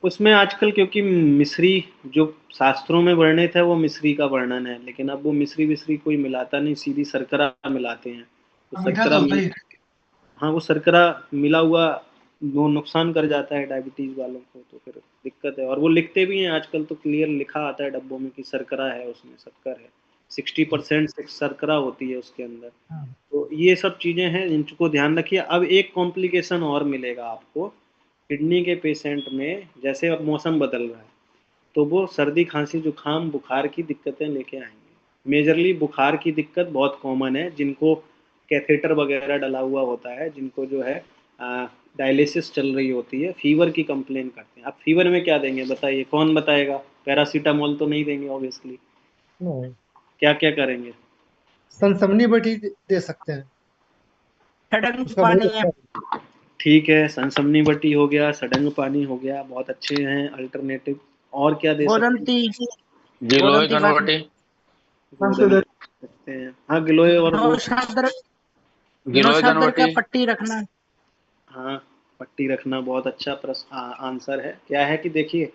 उसमें आजकल, क्योंकि मिश्री जो शास्त्रों में वर्णित है वो मिश्री का वर्णन है, लेकिन अब वो मिश्री विश्री कोई मिलाता नहीं, सीधी शर्करा मिलाते हैं। तो मीठा तो शर्करा होता ही है। हाँ, वो शर्करा मिला हुआ वो नुकसान कर जाता है डायबिटीज वालों को, तो फिर दिक्कत है। और वो लिखते भी हैं आजकल, तो क्लियर लिखा आता है डब्बों में कि शर्करा है, उसमें शक्कर है, 60% शर्करा होती है उसके अंदर। हाँ। तो ये सब चीज़ें हैं जिनको ध्यान रखिए। अब एक कॉम्प्लिकेशन और मिलेगा आपको किडनी के पेशेंट में, जैसे अब मौसम बदल रहा है, तो वो सर्दी खांसी जुकाम बुखार की दिक्कतें लेके आएंगे। मेजरली बुखार की दिक्कत बहुत कॉमन है, जिनको कैथेटर वगैरह डला हुआ होता है, जिनको जो है डायलिसिस चल रही होती है, फीवर की कंप्लेन करते हैं। आप फीवर में क्या देंगे बताइए, कौन बताएगा? पैरासीटामोल तो नहीं देंगे ऑब्वियसली। नहीं, क्या क्या करेंगे? सनसमनी बटी दे सकते हैं, सडन उसका बहुत पानी है। अच्छा ठीक है, सनसमनी बट्टी हो गया, सडंग पानी हो गया, बहुत अच्छे हैं अल्टरनेटिव। और क्या दे सकते हैं? गोदंती गिलोय गोदंती भस्म, कनवटी। गोल्डन दे सकते हैं, हाँ, गिलोय। और वो नौशाद्र गिलोय नौशाद्र का कनवटी। पट्टी रखना। हाँ, पट्टी रखना बहुत अच्छा आंसर है। क्या है कि देखिए,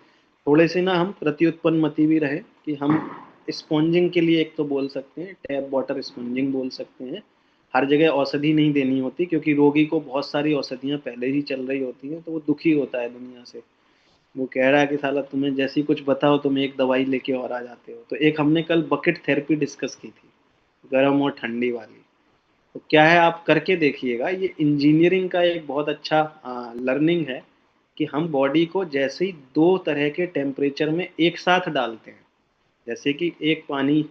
थोड़े से ना हम प्रत्युत्पन्न मति भी रहे कि हम स्पॉन्जिंग के लिए एक तो बोल सकते हैं, टैप वाटर स्पॉन्जिंग बोल सकते हैं। हर जगह औषधि नहीं देनी होती, क्योंकि रोगी को बहुत सारी औषधियाँ पहले ही चल रही होती हैं, तो वो दुखी होता है दुनिया से। वो कह रहा है कि साला तुम्हें जैसी कुछ बताओ तुम एक दवाई लेके और आ जाते हो। तो एक हमने कल बकेट थेरेपी डिस्कस की थी, गर्म और ठंडी वाली। तो क्या है, आप करके देखिएगा, ये इंजीनियरिंग का एक बहुत अच्छा लर्निंग है कि हम बॉडी को जैसे ही दो तरह के टेम्परेचर में एक साथ डालते हैं, जैसे कि एक पानी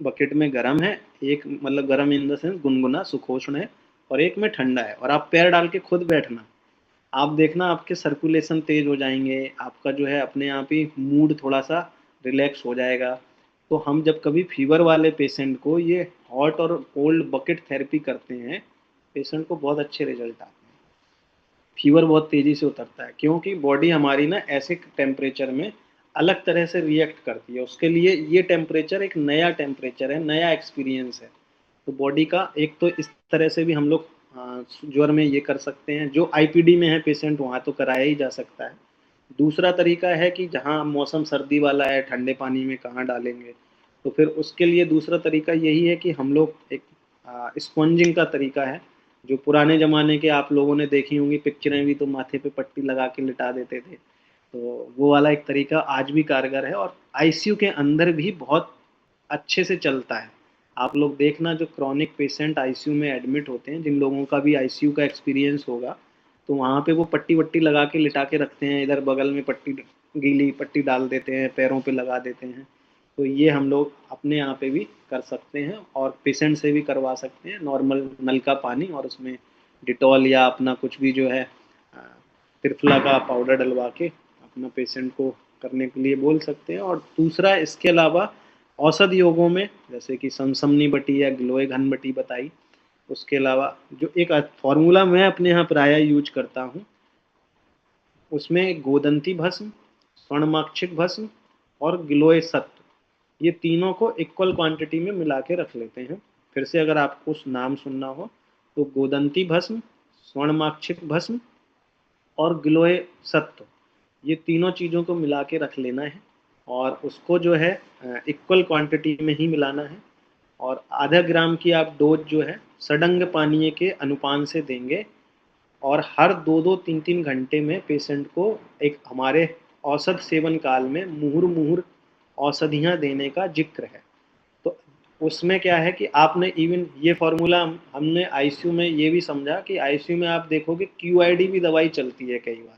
बकेट में गर्म है, एक मतलब गर्म इन द सेंस गुनगुना सुखोष्ण है, और एक में ठंडा है, और आप पैर डाल के खुद बैठना, आप देखना आपके सर्कुलेशन तेज हो जाएंगे, आपका जो है अपने आप ही मूड थोड़ा सा रिलैक्स हो जाएगा। तो हम जब कभी फीवर वाले पेशेंट को ये हॉट और कोल्ड बकेट थेरेपी करते हैं, पेशेंट को बहुत अच्छे रिजल्ट आते हैं, फीवर बहुत तेज़ी से उतरता है, क्योंकि बॉडी हमारी ना ऐसे टेम्परेचर में अलग तरह से रिएक्ट करती है। उसके लिए ये टेम्परेचर एक नया टेम्परेचर है, नया एक्सपीरियंस है। तो बॉडी का एक तो इस तरह से भी हम लोग ज्वर में ये कर सकते हैं। जो आईपीडी में है पेशेंट, वहाँ तो कराया ही जा सकता है। दूसरा तरीका है कि जहाँ मौसम सर्दी वाला है, ठंडे पानी में कहाँ डालेंगे, तो फिर उसके लिए दूसरा तरीका यही है कि हम लोग एक स्पंजिंग का तरीका है, जो पुराने ज़माने के आप लोगों ने देखी होंगी पिक्चरें भी, तो माथे पे पट्टी लगा के लिटा देते थे। तो वो वाला एक तरीका आज भी कारगर है, और आईसीयू के अंदर भी बहुत अच्छे से चलता है। आप लोग देखना, जो क्रॉनिक पेशेंट आईसीयू में एडमिट होते हैं, जिन लोगों का भी आईसीयू का एक्सपीरियंस होगा, तो वहाँ पे वो पट्टी वट्टी लगा के लिटा के रखते हैं, इधर बगल में पट्टी गीली पट्टी डाल देते हैं, पैरों पे लगा देते हैं। तो ये हम लोग अपने यहाँ पे भी कर सकते हैं, और पेशेंट से भी करवा सकते हैं, नॉर्मल नल का पानी और उसमें डिटॉल या अपना कुछ भी जो है त्रिफला का पाउडर डलवा के अपना पेशेंट को करने के लिए बोल सकते हैं। और दूसरा, इसके अलावा औषध योगों में जैसे कि समसमनी बटी या गिलोय घन बटी बताई, उसके अलावा जो एक फार्मूला मैं अपने यहाँ प्राय यूज करता हूँ, उसमें गोदंती भस्म, स्वर्णमाक्षिक भस्म और गिलोय सत्व, ये तीनों को इक्वल क्वांटिटी में मिला के रख लेते हैं। फिर से अगर आपको उस नाम सुनना हो, तो गोदंती भस्म, स्वर्णमाक्षिक भस्म और गिलोय सत्व, ये तीनों चीज़ों को मिला के रख लेना है। और उसको जो है इक्वल क्वांटिटी में ही मिलाना है, और आधा ग्राम की आप डोज जो है सडंग पानीय के अनुपान से देंगे, और हर 2-2 3-3 घंटे में पेशेंट को एक हमारे औसत सेवन काल में मुहुर औषधियाँ देने का जिक्र है। तो उसमें क्या है कि आपने इवन ये फॉर्मूला हमने आईसीयू में ये भी समझा कि आईसीयू में आप देखोगे क्यूआईडी भी दवाई चलती है कई बार,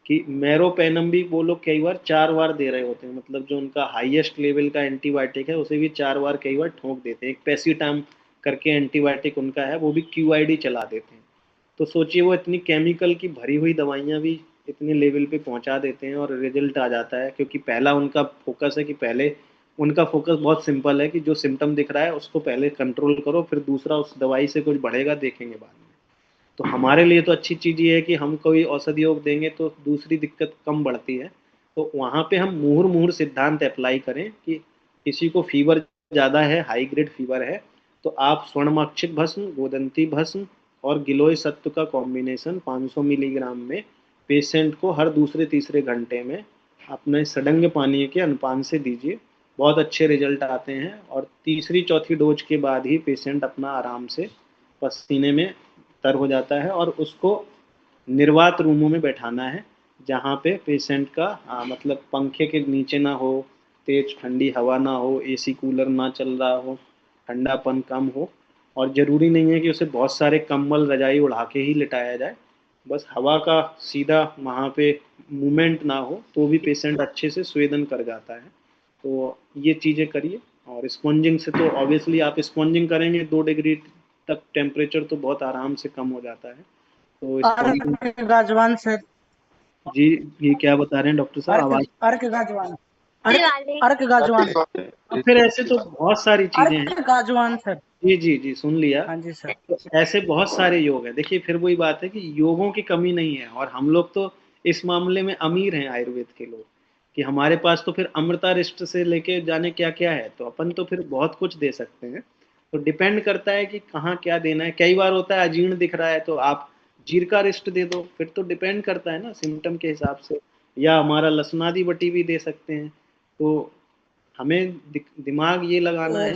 कि मेरोपेनम भी वो लोग कई बार 4 बार दे रहे होते हैं, मतलब जो उनका हाईएस्ट लेवल का एंटीबायोटिक है उसे भी 4 बार कई बार ठोक देते हैं। एक पेसिटाम करके एंटीबायोटिक उनका है, वो भी क्यूआईडी चला देते हैं। तो सोचिए वो इतनी केमिकल की भरी हुई दवाइयाँ भी इतने लेवल पे पहुंचा देते हैं और रिजल्ट आ जाता है, क्योंकि पहला उनका फोकस है कि पहले उनका फोकस बहुत सिंपल है कि जो सिम्टम दिख रहा है उसको पहले कंट्रोल करो, फिर दूसरा उस दवाई से कुछ बढ़ेगा देखेंगे बाद में। तो हमारे लिए तो अच्छी चीज़ ये है कि हम कोई औषधि योग देंगे तो दूसरी दिक्कत कम बढ़ती है। तो वहाँ पे हम मुहुर सिद्धांत अप्लाई करें कि किसी को फीवर ज़्यादा है, हाई ग्रेड फीवर है, तो आप स्वर्णमाक्षिक भस्म, गोदंती भस्म और गिलोय सत्व का कॉम्बिनेशन 500 मिलीग्राम में पेशेंट को हर दूसरे तीसरे घंटे में अपने सडंग पानी के अनुपान से दीजिए। बहुत अच्छे रिजल्ट आते हैं, और तीसरी चौथी डोज के बाद ही पेशेंट अपना आराम से पसीने में तर हो जाता है, और उसको निर्वात रूमों में बैठाना है जहाँ पे पेशेंट का मतलब पंखे के नीचे ना हो, तेज ठंडी हवा ना हो, एसी कूलर ना चल रहा हो, ठंडापन कम हो, और ज़रूरी नहीं है कि उसे बहुत सारे कंबल रजाई उड़ा के ही लिटाया जाए, बस हवा का सीधा वहाँ पे मूवमेंट ना हो तो भी पेशेंट अच्छे से स्वेदन कर जाता है। तो ये चीज़ें करिए। और स्पॉन्जिंग से तो ऑब्वियसली आप स्पॉन्जिंग करेंगे 2 डिग्री तक टेम्परेचर तो बहुत आराम से कम हो जाता है। तो स्पॉन्जिंग। अर्क गाजवान सर। जी, ये क्या बता रहे हैं डॉक्टर साहब, अर्क आवाज़? अर्क गाजवान। अर्क गाजवान। फिर ऐसे तो बहुत सारी चीज़ें हैं। अर्क गाजवान सर। जी जी जी, सुन लिया। हाँ जी सर। तो ऐसे बहुत सारे योग हैं। देखिए फिर वही बात है कि योगों की कमी नहीं है, और हम लोग तो इस मामले में अमीर हैं आयुर्वेद के लोग, कि हमारे पास तो फिर अमृता रिष्ट से लेके जाने क्या क्या है, तो अपन तो फिर बहुत कुछ दे सकते हैं। तो डिपेंड करता है कि कहाँ क्या देना है। कई बार होता है अजीर्ण दिख रहा है तो आप जीरका रिष्ट दे दो, फिर तो डिपेंड करता है ना सिम्टम के हिसाब से, या हमारा लसनादी बटी भी दे सकते हैं। तो हमें दिमाग ये लगाना है,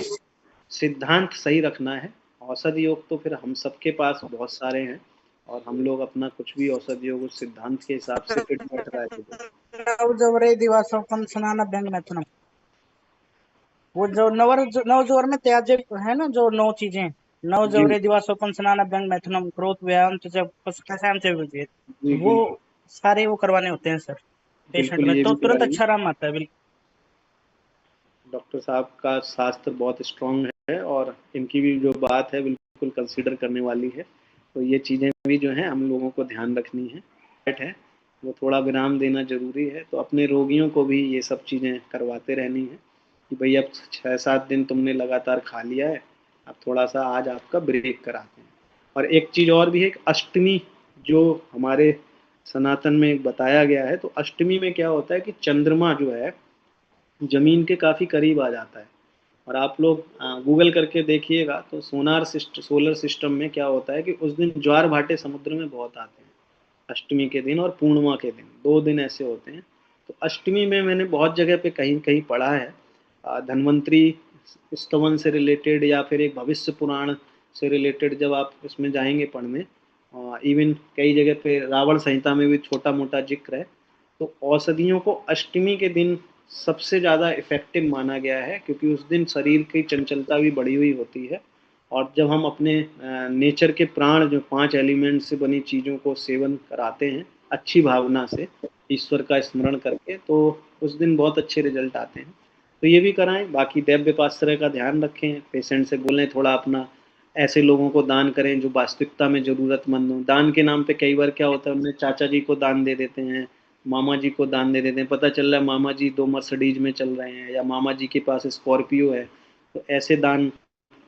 सिद्धांत सही रखना है। औषधि योग तो फिर हम सबके पास बहुत सारे हैं, और हम लोग अपना कुछ भी औषधि योग उस सिद्धांत के हिसाब से फिट बैठ रहा है तो नवजवरे दिवासोपम स्नान व्यंग मैथुनम। वो जो नवजोर में त्याज्य है ना, जो 9 चीजें, जी नवजवरे दिवासोपम स्नान व्यंग मैथुनम क्रोध व्यायाम से जी वो बिल्कुल सारे वो करवाने होते हैं सर पेशेंट बिल्कुल, में, ये तो भी तुरंत कराइए। अच्छा आराम आता है। बिल्कुल डॉक्टर साहब का शास्त्र बहुत स्ट्रांग है, और इनकी भी जो बात है बिल्कुल कंसीडर करने वाली है। तो ये चीज़ें भी जो हैं हम लोगों को ध्यान रखनी है वो थोड़ा विराम देना जरूरी है। तो अपने रोगियों को भी ये सब चीज़ें करवाते रहनी है कि भाई अब 6-7 दिन तुमने लगातार खा लिया है, अब थोड़ा सा आज आपका ब्रेक कराते हैं। और एक चीज़ और भी है कि अष्टमी जो हमारे सनातन में बताया गया है, तो अष्टमी में क्या होता है कि चंद्रमा जो है जमीन के काफ़ी करीब आ जाता है। और आप लोग गूगल करके देखिएगा तो सोलर सिस्टम में क्या होता है कि उस दिन ज्वार भाटे समुद्र में बहुत आते हैं, अष्टमी के दिन और पूर्णिमा के दिन, 2 दिन ऐसे होते हैं। तो अष्टमी में मैंने बहुत जगह पे कहीं कहीं पढ़ा है धन्वंतरी स्तवन से रिलेटेड, या फिर एक भविष्य पुराण से रिलेटेड जब आप इसमें जाएंगे पढ़ने, इवन कई जगह पे रावण संहिता में भी छोटा मोटा जिक्र है। तो औषधियों को अष्टमी के दिन सबसे ज़्यादा इफेक्टिव माना गया है, क्योंकि उस दिन शरीर की चंचलता भी बढ़ी हुई होती है, और जब हम अपने नेचर के प्राण जो 5 एलिमेंट से बनी चीज़ों को सेवन कराते हैं अच्छी भावना से, ईश्वर का स्मरण करके, तो उस दिन बहुत अच्छे रिजल्ट आते हैं। तो ये भी कराएं। बाकी दैव विपाश्रय का ध्यान रखें, पेशेंट से बोलें थोड़ा अपना, ऐसे लोगों को दान करें जो वास्तविकता में ज़रूरतमंद हो। दान के नाम पे कई बार क्या होता है, उन्हें चाचा जी को दान दे देते हैं, मामा जी को दान दे देते हैं, पता चल रहा है मामा जी 2 मर्सिडीज में चल रहे हैं, या मामा जी के पास स्कॉर्पियो है। तो ऐसे दान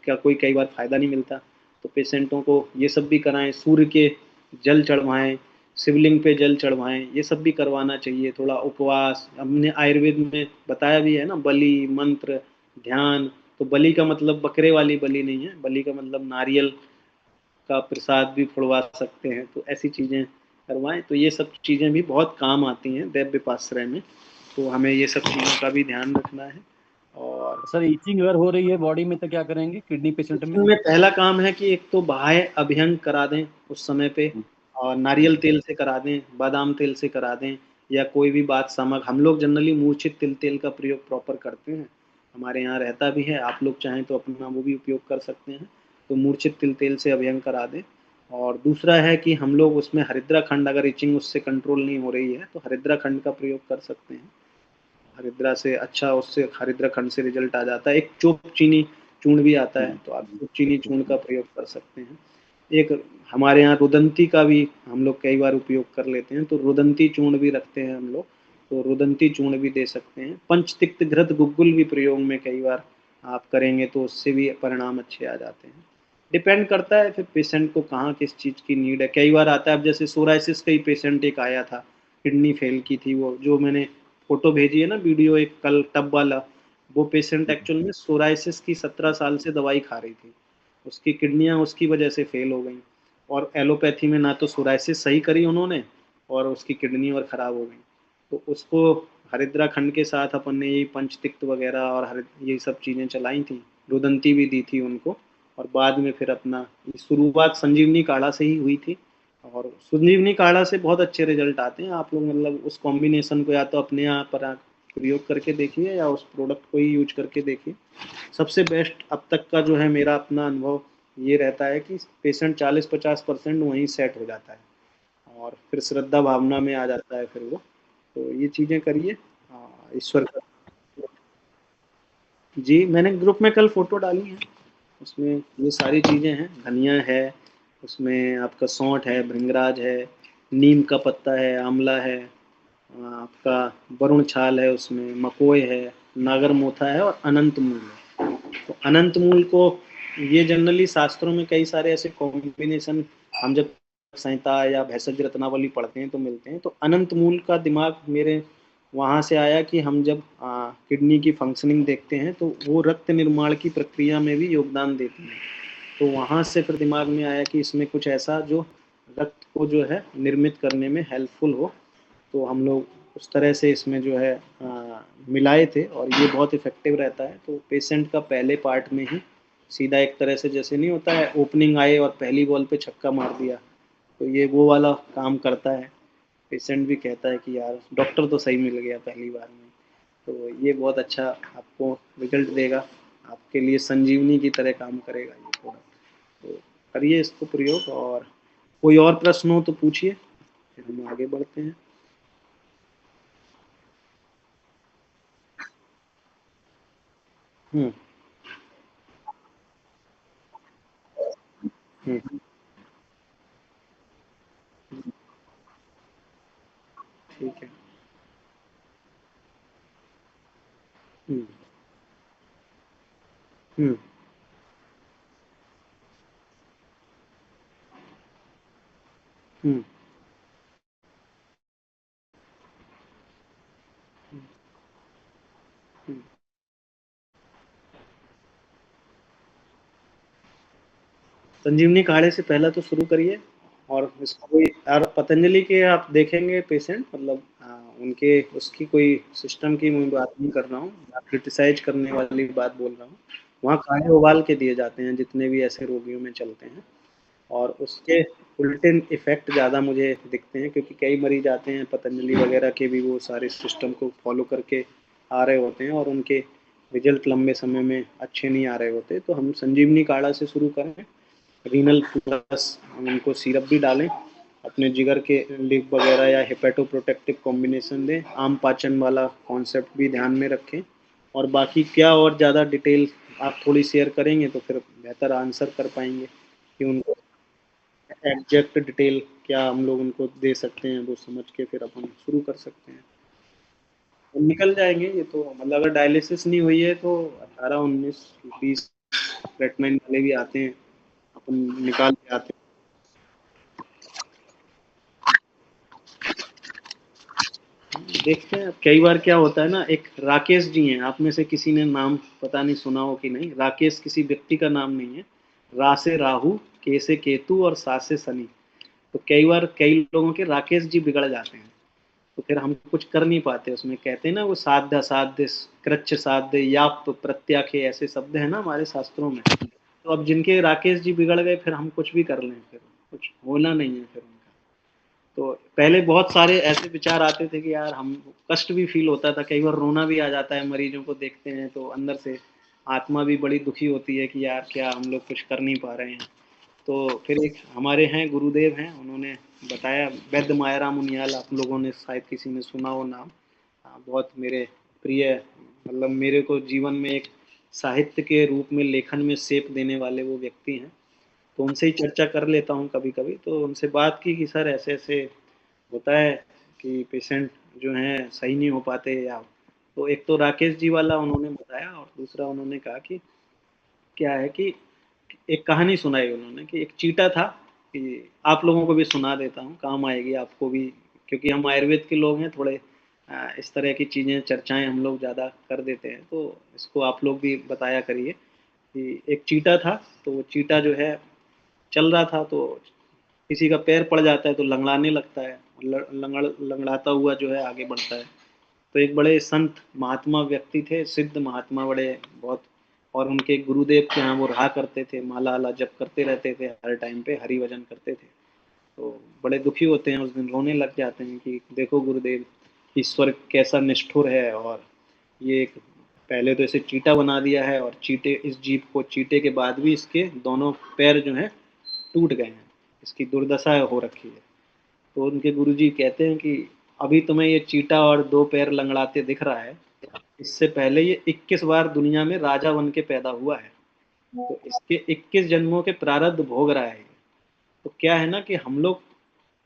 का कोई कई बार फ़ायदा नहीं मिलता। तो पेशेंटों को ये सब भी कराएं, सूर्य के जल चढ़वाएं, शिवलिंग पे जल चढ़वाएं, ये सब भी करवाना चाहिए। थोड़ा उपवास, हमने आयुर्वेद में बताया भी है ना, बलि मंत्र ध्यान। तो बलि का मतलब बकरे वाली बलि नहीं है, बलि का मतलब नारियल का प्रसाद भी फुड़वा सकते हैं। तो ऐसी चीज़ें करवाएं। तो ये सब चीज़ें भी बहुत काम आती हैं दैव विपाश्रय में। तो हमें ये सब चीज़ों का भी ध्यान रखना है। और सर ईचिंग अगर हो रही है बॉडी में तो क्या करेंगे किडनी पेशेंट में? इसमें पहला काम है कि एक तो बाह्य अभ्यंग करा दें उस समय पे, और नारियल तेल से करा दें, बादाम तेल से करा दें, या कोई भी बात सामक। हम लोग जनरली मूर्छित तेल का प्रयोग प्रॉपर करते हैं, हमारे यहाँ रहता भी है, आप लोग चाहें तो अपना वो भी उपयोग कर सकते हैं। तो मूर्छित तेल से अभ्यंग करा दें। और दूसरा है कि हम लोग उसमें हरिद्रा खंड, अगर इचिंग उससे कंट्रोल नहीं हो रही है तो हरिद्रा खंड का प्रयोग कर सकते हैं। हरिद्रा से अच्छा, उससे हरिद्रा खंड से रिजल्ट आ जाता है। एक चोप चीनी चूर्ण भी आता है, तो आप चोप चीनी चूर्ण का प्रयोग कर सकते हैं। एक हमारे यहाँ रुदंती का भी हम लोग कई बार उपयोग कर लेते हैं, तो रुदंती चूर्ण भी रखते हैं हम लोग, तो रुदंती चूर्ण भी दे सकते हैं। पंचतिक्त घृत गुग्गुल भी प्रयोग में कई बार आप करेंगे तो उससे भी परिणाम अच्छे आ जाते हैं। डिपेंड करता है फिर पेशेंट को कहाँ किस चीज़ की नीड है। कई बार आता है, अब जैसे सोराइसिस का ही पेशेंट एक आया था, किडनी फेल की थी, वो जो मैंने फोटो भेजी है ना, वीडियो एक कल टब वाला, वो पेशेंट एक्चुअल में सोराइसिस की 17 साल से दवाई खा रही थी, उसकी किडनियाँ उसकी वजह से फेल हो गई। और एलोपैथी में ना तो सोराइसिस सही करी उन्होंने, और उसकी किडनी और ख़राब हो गई। तो उसको हरिद्रा खंड के साथ अपन ने यही पंचतिक्त वगैरह और यही सब चीज़ें चलाई थी, रुदंती भी दी थी उनको। और बाद में फिर अपना शुरुआत संजीवनी काढ़ा से ही हुई थी, और संजीवनी काढ़ा से बहुत अच्छे रिजल्ट आते हैं। आप लोग मतलब उस कॉम्बिनेशन को या तो अपने यहाँ पर प्रयोग करके देखिए या उस प्रोडक्ट को ही यूज करके देखिए। सबसे बेस्ट अब तक का जो है मेरा अपना अनुभव ये रहता है कि पेशेंट 40-50% वहीं सेट हो जाता है, और फिर श्रद्धा भावना में आ जाता है फिर वो। तो ये चीज़ें करिए। ईश्वर का। जी, मैंने ग्रुप में कल फ़ोटो डाली है, उसमें ये सारी चीज़ें हैं। धनिया है, उसमें आपका सौंठ है, भृंगराज है, नीम का पत्ता है, आंवला है, आपका वरुण छाल है, उसमें मकोई है, नागर मोथा है, और अनंत मूल है। तो अनंत मूल को ये जनरली शास्त्रों में कई सारे ऐसे कॉम्बिनेशन, हम जब संहिता या भैषज रत्नावली पढ़ते हैं तो मिलते हैं। तो अनंत मूल का दिमाग मेरे वहाँ से आया कि हम जब किडनी की फंक्शनिंग देखते हैं तो वो रक्त निर्माण की प्रक्रिया में भी योगदान देती है। तो वहाँ से फिर दिमाग में आया कि इसमें कुछ ऐसा जो रक्त को जो है निर्मित करने में हेल्पफुल हो। तो हम लोग उस तरह से इसमें जो है मिलाए थे, और ये बहुत इफ़ेक्टिव रहता है। तो पेशेंट का पहले पार्ट में ही सीधा एक तरह से जैसे नहीं होता है ओपनिंग आए और पहली बॉल पे छक्का मार दिया, तो ये वो वाला काम करता है। पेशेंट भी कहता है कि यार डॉक्टर तो सही मिल गया पहली बार में। तो ये बहुत अच्छा आपको रिजल्ट देगा, आपके लिए संजीवनी की तरह काम करेगा ये प्रोडक्ट। तो करिए इसको प्रयोग, और कोई और प्रश्न हो तो पूछिए, फिर हम आगे बढ़ते हैं। हम्म हम्म ठीक है। हम्म हम्म हम्म हम्म। संजीवनी काढ़े से पहला तो शुरू करिए, और इसको कोई और पतंजलि के आप देखेंगे पेशेंट, मतलब उनके उसकी कोई सिस्टम की मैं बात नहीं कर रहा हूँ, क्रिटिसाइज करने वाली बात बोल रहा हूँ। वहाँ काढ़े उबाल के दिए जाते हैं जितने भी ऐसे रोगियों में चलते हैं, और उसके उल्टे इफ़ेक्ट ज़्यादा मुझे दिखते हैं, क्योंकि कई मरीज आते हैं पतंजलि वगैरह के भी वो सारे सिस्टम को फॉलो करके आ रहे होते हैं, और उनके रिजल्ट लंबे समय में अच्छे नहीं आ रहे होते। तो हम संजीवनी काढ़ा से शुरू करें, रीनल प्लस हम उनको सिरप भी डालें, अपने जिगर के लिव वगैरह या हेपेटो प्रोटेक्टिव कॉम्बिनेशन दें, आम पाचन वाला कॉन्सेप्ट भी ध्यान में रखें। और बाकी क्या और ज़्यादा डिटेल आप थोड़ी शेयर करेंगे तो फिर बेहतर आंसर कर पाएंगे कि उनको एग्जैक्ट डिटेल क्या हम लोग उनको दे सकते हैं, वो समझ के फिर अपन शुरू कर सकते हैं। तो निकल जाएंगे ये तो, मतलब अगर डायलिसिस नहीं हुई है तो 18-19-20 ट्रीटमेंट वाले भी आते हैं, अपन निकाल के आते हैं। देखते हैं कई बार क्या होता है ना, एक राकेश जी हैं, आप में से किसी ने नाम पता नहीं सुना हो कि नहीं। राकेश किसी व्यक्ति का नाम नहीं है, रा से राहु, के से केतु और सा से शनि। तो कई बार कई लोगों के राकेश जी बिगड़ जाते हैं, तो फिर हम कुछ कर नहीं पाते उसमें। कहते हैं ना वो साध्य असाध्य, कृच्छ साध्य, याप प्रत्याख्य, ऐसे शब्द है ना हमारे शास्त्रों में। तो अब जिनके राकेश जी बिगड़ गए, फिर हम कुछ भी कर लें, फिर कुछ होना नहीं है फिर उनका। तो पहले बहुत सारे ऐसे विचार आते थे कि यार हम, कष्ट भी फील होता था, कई बार रोना भी आ जाता है, मरीजों को देखते हैं तो अंदर से आत्मा भी बड़ी दुखी होती है कि यार क्या हम लोग कुछ कर नहीं पा रहे हैं। तो फिर एक हमारे हैं गुरुदेव हैं, उन्होंने बताया, वैद्य मायाराम उनियाल, आप लोगों ने शायद किसी ने सुना हो नाम। बहुत मेरे प्रिय, मतलब मेरे को जीवन में एक साहित्य के रूप में लेखन में सेप देने वाले वो व्यक्ति हैं। तो उनसे ही चर्चा कर लेता हूँ कभी कभी। तो उनसे बात की कि सर ऐसे ऐसे होता है कि पेशेंट जो हैं सही नहीं हो पाते, या तो एक तो राकेश जी वाला उन्होंने बताया, और दूसरा उन्होंने कहा कि क्या है कि एक कहानी सुनाई उन्होंने कि एक चीटा था, कि आप लोगों को भी सुना देता हूँ, काम आएगी आपको भी, क्योंकि हम आयुर्वेद के लोग हैं थोड़े। इस तरह की चीज़ें चर्चाएं हम लोग ज़्यादा कर देते हैं, तो इसको आप लोग भी बताया करिए कि एक चीटा था। तो वो चीटा जो है चल रहा था, तो किसी का पैर पड़ जाता है तो लंगड़ाने लगता है, लंगड़ाता हुआ जो है आगे बढ़ता है। तो एक बड़े संत महात्मा व्यक्ति थे, सिद्ध महात्मा बड़े बहुत, और उनके गुरुदेव के यहाँ वो रहा करते थे, माला आला जप करते रहते थे, हर टाइम पे हरि भजन करते थे। तो बड़े दुखी होते हैं उस दिन, रोने लग जाते हैं कि देखो गुरुदेव, ईश्वर कैसा निष्ठुर है, और ये एक पहले तो इसे चीटा बना दिया है, और चीटे, इस जीव को चीटे के बाद भी इसके दोनों पैर जो हैं टूट गए हैं, इसकी दुर्दशा हो रखी है। तो उनके गुरुजी कहते हैं कि अभी तुम्हें ये चीटा और दो पैर लंगड़ाते दिख रहा है, इससे पहले ये 21 बार दुनिया में राजा बन के पैदा हुआ है। तो इसके 21 जन्मों के प्रारब्ध भोग रहा है। तो क्या है ना कि हम लोग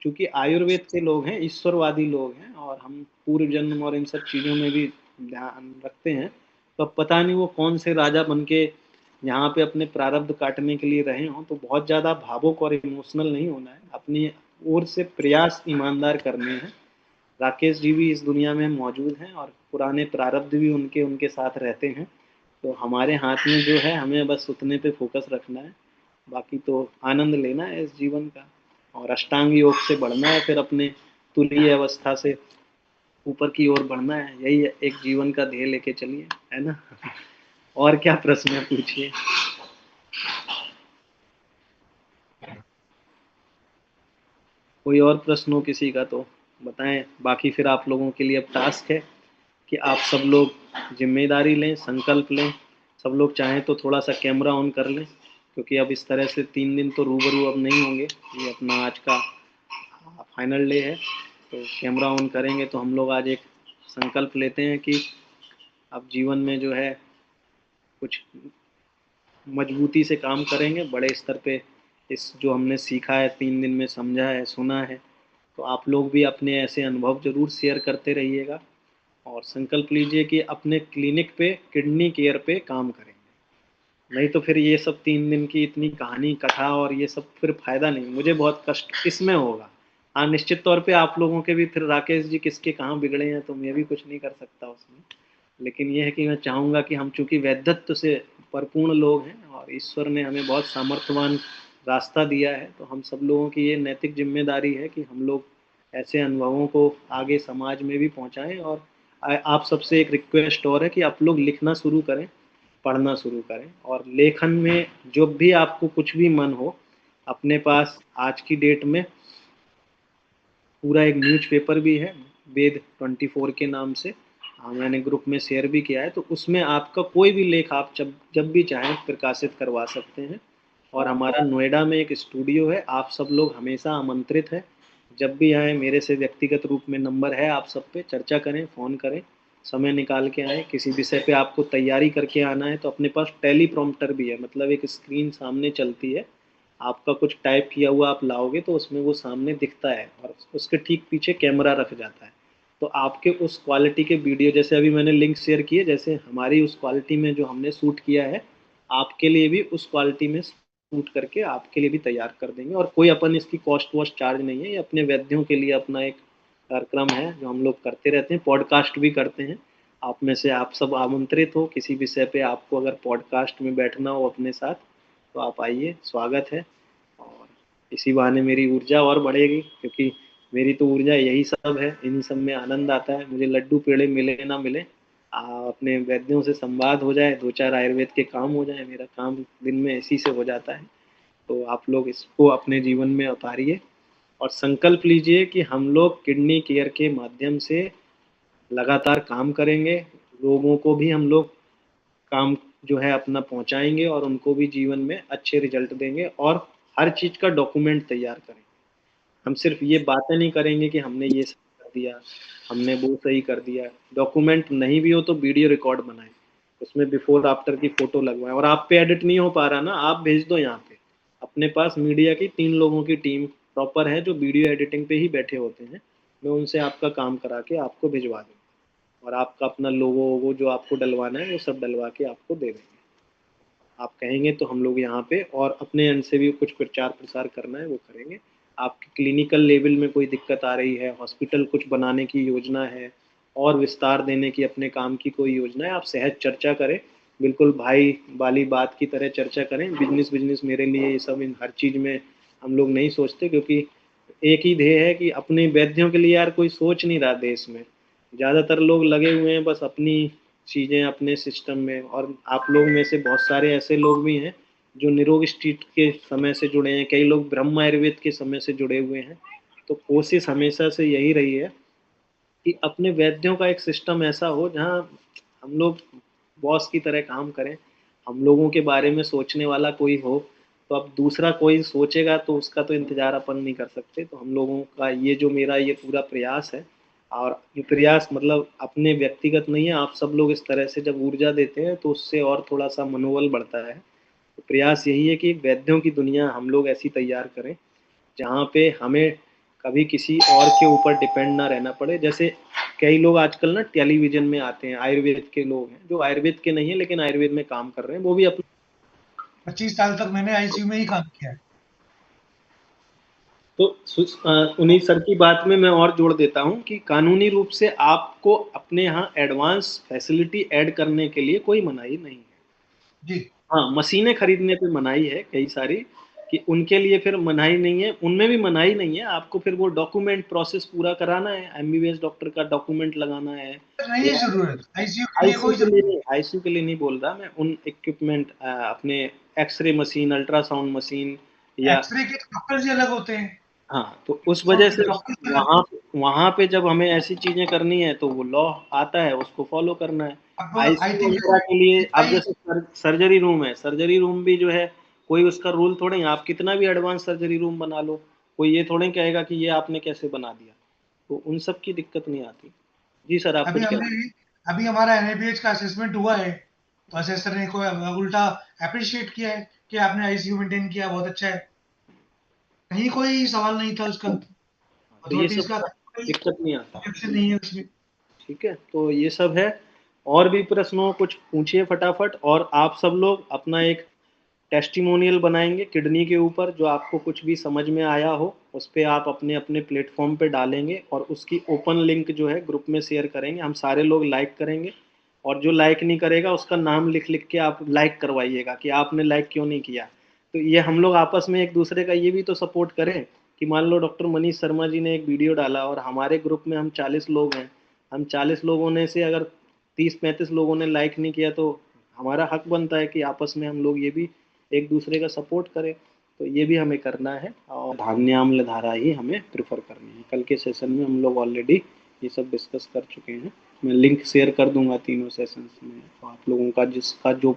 चूंकि आयुर्वेद के लोग हैं, ईश्वरवादी लोग हैं, और हम पूर्व जन्म और इन सब चीज़ों में भी ध्यान रखते हैं, तो अब पता नहीं वो कौन से राजा बन के यहाँ पे अपने प्रारब्ध काटने के लिए रहे हों। तो बहुत ज़्यादा भावुक और इमोशनल नहीं होना है, अपनी ओर से प्रयास ईमानदार करने हैं। राकेश जी भी इस दुनिया में मौजूद हैं, और पुराने प्रारब्ध भी उनके उनके साथ रहते हैं। तो हमारे हाथ में जो है, हमें बस उतने पे फोकस रखना है, बाकी तो आनंद लेना है इस जीवन का, और अष्टांग योग से बढ़ना है, फिर अपने तुरीय अवस्था से ऊपर की ओर बढ़ना है। यही एक जीवन का ध्येय लेके चलिए, है ना। और क्या प्रश्न है, पूछिए। कोई और प्रश्न हो किसी का तो बताएं, बाकी फिर आप लोगों के लिए अब टास्क है कि आप सब लोग जिम्मेदारी लें, संकल्प लें। सब लोग चाहें तो थोड़ा सा कैमरा ऑन कर लें, क्योंकि अब इस तरह से 3 दिन तो रूबरू अब नहीं होंगे। ये अपना आज का फाइनल डे है, तो कैमरा ऑन करेंगे तो हम लोग आज एक संकल्प लेते हैं कि अब जीवन में जो है कुछ मजबूती से काम करेंगे, बड़े स्तर पे। इस जो हमने सीखा है, 3 दिन में समझा है, सुना है, तो आप लोग भी अपने ऐसे अनुभव जरूर शेयर करते रहिएगा, और संकल्प लीजिए कि अपने क्लिनिक पे किडनी केयर पे काम करेंगे। नहीं तो फिर ये सब 3 दिन की इतनी कहानी कथा और ये सब फिर फायदा नहीं, मुझे बहुत कष्ट इसमें होगा। हाँ, निश्चित तौर पे आप लोगों के भी फिर राकेश जी किसके कहाँ बिगड़े हैं तो मैं भी कुछ नहीं कर सकता उसमें। लेकिन ये है कि मैं चाहूँगा कि हम चूंकि वैधत्व से परिपूर्ण लोग हैं, और ईश्वर ने हमें बहुत सामर्थ्यवान रास्ता दिया है, तो हम सब लोगों की ये नैतिक जिम्मेदारी है कि हम लोग ऐसे अनुभवों को आगे समाज में भी पहुँचाएँ। और आप सबसे एक रिक्वेस्ट और है कि आप लोग लिखना शुरू करें, पढ़ना शुरू करें, और लेखन में जो भी आपको कुछ भी मन हो, अपने पास आज की डेट में पूरा एक न्यूज़पेपर भी है, वेद 24 के नाम से। मैंने ग्रुप में शेयर भी किया है, तो उसमें आपका कोई भी लेख आप जब जब भी चाहें प्रकाशित करवा सकते हैं। और हमारा नोएडा में एक स्टूडियो है, आप सब लोग हमेशा आमंत्रित है। जब भी आए, मेरे से व्यक्तिगत रूप में नंबर है, आप सब पे चर्चा करें, फ़ोन करें, समय निकाल के आए। किसी विषय पे आपको तैयारी करके आना है तो अपने पास टेलीप्रॉम्प्टर भी है, मतलब एक स्क्रीन सामने चलती है, आपका कुछ टाइप किया हुआ आप लाओगे तो उसमें वो सामने दिखता है, और उसके ठीक पीछे कैमरा रख जाता है। तो आपके उस क्वालिटी के वीडियो, जैसे अभी मैंने लिंक शेयर किए, जैसे हमारी उस क्वालिटी में जो हमने शूट किया है, आपके लिए भी उस क्वालिटी में शूट करके आपके लिए भी तैयार कर देंगे। और कोई अपन इसकी कॉस्ट वॉस्ट चार्ज नहीं है, ये अपने वैद्यों के लिए अपना एक कार्यक्रम है जो हम लोग करते रहते हैं, पॉडकास्ट भी करते हैं। आप में से आप सब आमंत्रित हो, किसी विषय पे आपको अगर पॉडकास्ट में बैठना हो अपने साथ तो आप आइए, स्वागत है। और इसी बहाने मेरी ऊर्जा और बढ़ेगी, क्योंकि मेरी तो ऊर्जा यही सब है, इन्हीं सब में आनंद आता है। मुझे लड्डू पेड़े मिले ना मिले, अपने वैद्यों से संवाद हो जाए, 2-4 आयुर्वेद के काम हो जाए, मेरा काम दिन में इसी से हो जाता है। तो आप लोग इसको अपने जीवन में उतारिए और संकल्प लीजिए कि हम लोग किडनी केयर के माध्यम से लगातार काम करेंगे, लोगों को भी हम लोग काम जो है अपना पहुंचाएंगे और उनको भी जीवन में अच्छे रिजल्ट देंगे और हर चीज़ का डॉक्यूमेंट तैयार करेंगे। हम सिर्फ ये बातें नहीं करेंगे कि हमने ये सही कर दिया, हमने वो सही कर दिया। डॉक्यूमेंट नहीं भी हो तो वीडियो रिकॉर्ड बनाएं, उसमें बिफोर आफ्टर की फ़ोटो लगवाएं। और आप पे एडिट नहीं हो पा रहा ना, आप भेज दो यहाँ पे। अपने पास मीडिया की 3 लोगों की टीम प्रॉपर है जो वीडियो एडिटिंग पे ही बैठे होते हैं। मैं उनसे आपका काम करा के आपको भिजवा दूँगा और आपका अपना लोगो वोगो जो आपको डलवाना है वो सब डलवा के आपको दे देंगे। आप कहेंगे तो हम लोग यहाँ पे और अपने एंड से भी कुछ प्रचार प्रसार करना है वो करेंगे। आपकी क्लिनिकल लेवल में कोई दिक्कत आ रही है, हॉस्पिटल कुछ बनाने की योजना है और विस्तार देने की अपने काम की कोई योजना है, आप सहज चर्चा करें, बिल्कुल भाई वाली बात की तरह चर्चा करें। बिजनेस मेरे लिए ये सब इन हर चीज़ में हम लोग नहीं सोचते, क्योंकि एक ही ध्येय है कि अपने वैद्यों के लिए यार कोई सोच नहीं रहा देश में। ज़्यादातर लोग लगे हुए हैं बस अपनी चीज़ें अपने सिस्टम में। और आप लोग में से बहुत सारे ऐसे लोग भी हैं जो निरोग स्ट्रीट के समय से जुड़े हैं, कई लोग ब्रह्म आयुर्वेद के समय से जुड़े हुए हैं। तो कोशिश हमेशा से यही रही है कि अपने वैद्यों का एक सिस्टम ऐसा हो जहाँ हम लोग बॉस की तरह काम करें, हम लोगों के बारे में सोचने वाला कोई हो। तो अब दूसरा कोई सोचेगा तो उसका तो इंतज़ार अपन नहीं कर सकते। तो हम लोगों का ये जो मेरा ये पूरा प्रयास है, और ये प्रयास मतलब अपने व्यक्तिगत नहीं है, आप सब लोग इस तरह से जब ऊर्जा देते हैं तो उससे और थोड़ा सा मनोबल बढ़ता है। तो प्रयास यही है कि वैद्यों की दुनिया हम लोग ऐसी तैयार करें जहाँ पे हमें कभी किसी और के ऊपर डिपेंड ना रहना पड़े। जैसे कई लोग आजकल ना टेलीविज़न में आते हैं, आयुर्वेद के लोग हैं जो आयुर्वेद के नहीं है लेकिन आयुर्वेद में काम कर रहे हैं, वो भी अपने 25 साल तक मैंने आईसीयू में ही काम किया है। तो उन्हीं सर की बात में मैं और जोड़ देता हूँ कि कानूनी रूप से आपको अपने यहाँ एडवांस फैसिलिटी ऐड करने के लिए कोई मनाही नहीं है। जी हाँ, मशीनें खरीदने पे मनाही है कई सारी, कि उनके लिए फिर मनाही नहीं है, उनमें भी मनाही नहीं है। आपको फिर वो डॉक्यूमेंट प्रोसेस पूरा कराना है, एमबीबीएस डॉक्टर का डॉक्यूमेंट लगाना है। नहीं है जरूरत आईसीयू के लिए, आईसीयू कोई के लिए जरूरत नहीं, आईसीयू के लिए नहीं बोल रहा मैं, उन इक्विपमेंट अपने एक्सरे मशीन, अल्ट्रासाउंड मशीन या एक्सरे के डॉक्टर जी अलग होते हैं, हाँ, तो उस वजह से डॉक्टर अलग। वहाँ वहाँ पे जब हमें ऐसी चीजें करनी है तो वो लॉ आता है, उसको फॉलो करना है। अब आई आईसीयू थिंक वगैरह के लिए अब जैसे सर्जरी रूम है, सर्जरी रूम भी जो है कोई उसका रूल थोड़े है, आप कितना भी एडवांस सर्जरी रूम बना लो, कोई ये थोड़े कहेगा कि ये आपने कैसे बना दिया। तो उन सब की दिक्कत नहीं आती। जी सर, आप अभी कुछ हमने अभी हमारा एनएबीएच का असेसमेंट हुआ है, तो असेसर ने कोई उल्टा अप्रिशिएट किया है कि आपने आईसीयू मेंटेन किया, बहुत अच्छा है, कहीं कोई सवाल नहीं था उसका, तो ये अथॉरिटीज सब का कोई दिक्कत नहीं आता। objection नहीं है उसमें। ठीक है, तो ये सब है। और भी प्रश्न हो कुछ पूछिए फटाफट। और आप सब लोग अपना एक टेस्टिमोनियल बनाएंगे किडनी के ऊपर, जो आपको कुछ भी समझ में आया हो उस पर आप अपने अपने प्लेटफॉर्म पे डालेंगे और उसकी ओपन लिंक जो है ग्रुप में शेयर करेंगे, हम सारे लोग लाइक करेंगे। और जो लाइक नहीं करेगा उसका नाम लिख लिख के आप लाइक करवाइएगा कि आपने लाइक क्यों नहीं किया। तो ये हम लोग आपस में एक दूसरे का ये भी तो सपोर्ट करें कि मान लो डॉक्टर मनीष शर्मा जी ने एक वीडियो डाला और हमारे ग्रुप में हम 40 लोग हैं, हम 40 लोगों ने से अगर 30-35 लोगों ने लाइक नहीं किया तो हमारा हक बनता है कि आपस में हम लोग ये भी एक दूसरे का सपोर्ट करें। तो ये भी हमें करना है और धान्याम्ल धारा ही हमें प्रेफर करनी है। कल के सेशन में हम लोग ऑलरेडी ये सब डिस्कस कर चुके हैं। मैं लिंक शेयर कर दूंगा तीनों सेशंस में, तो आप लोगों का जिसका जो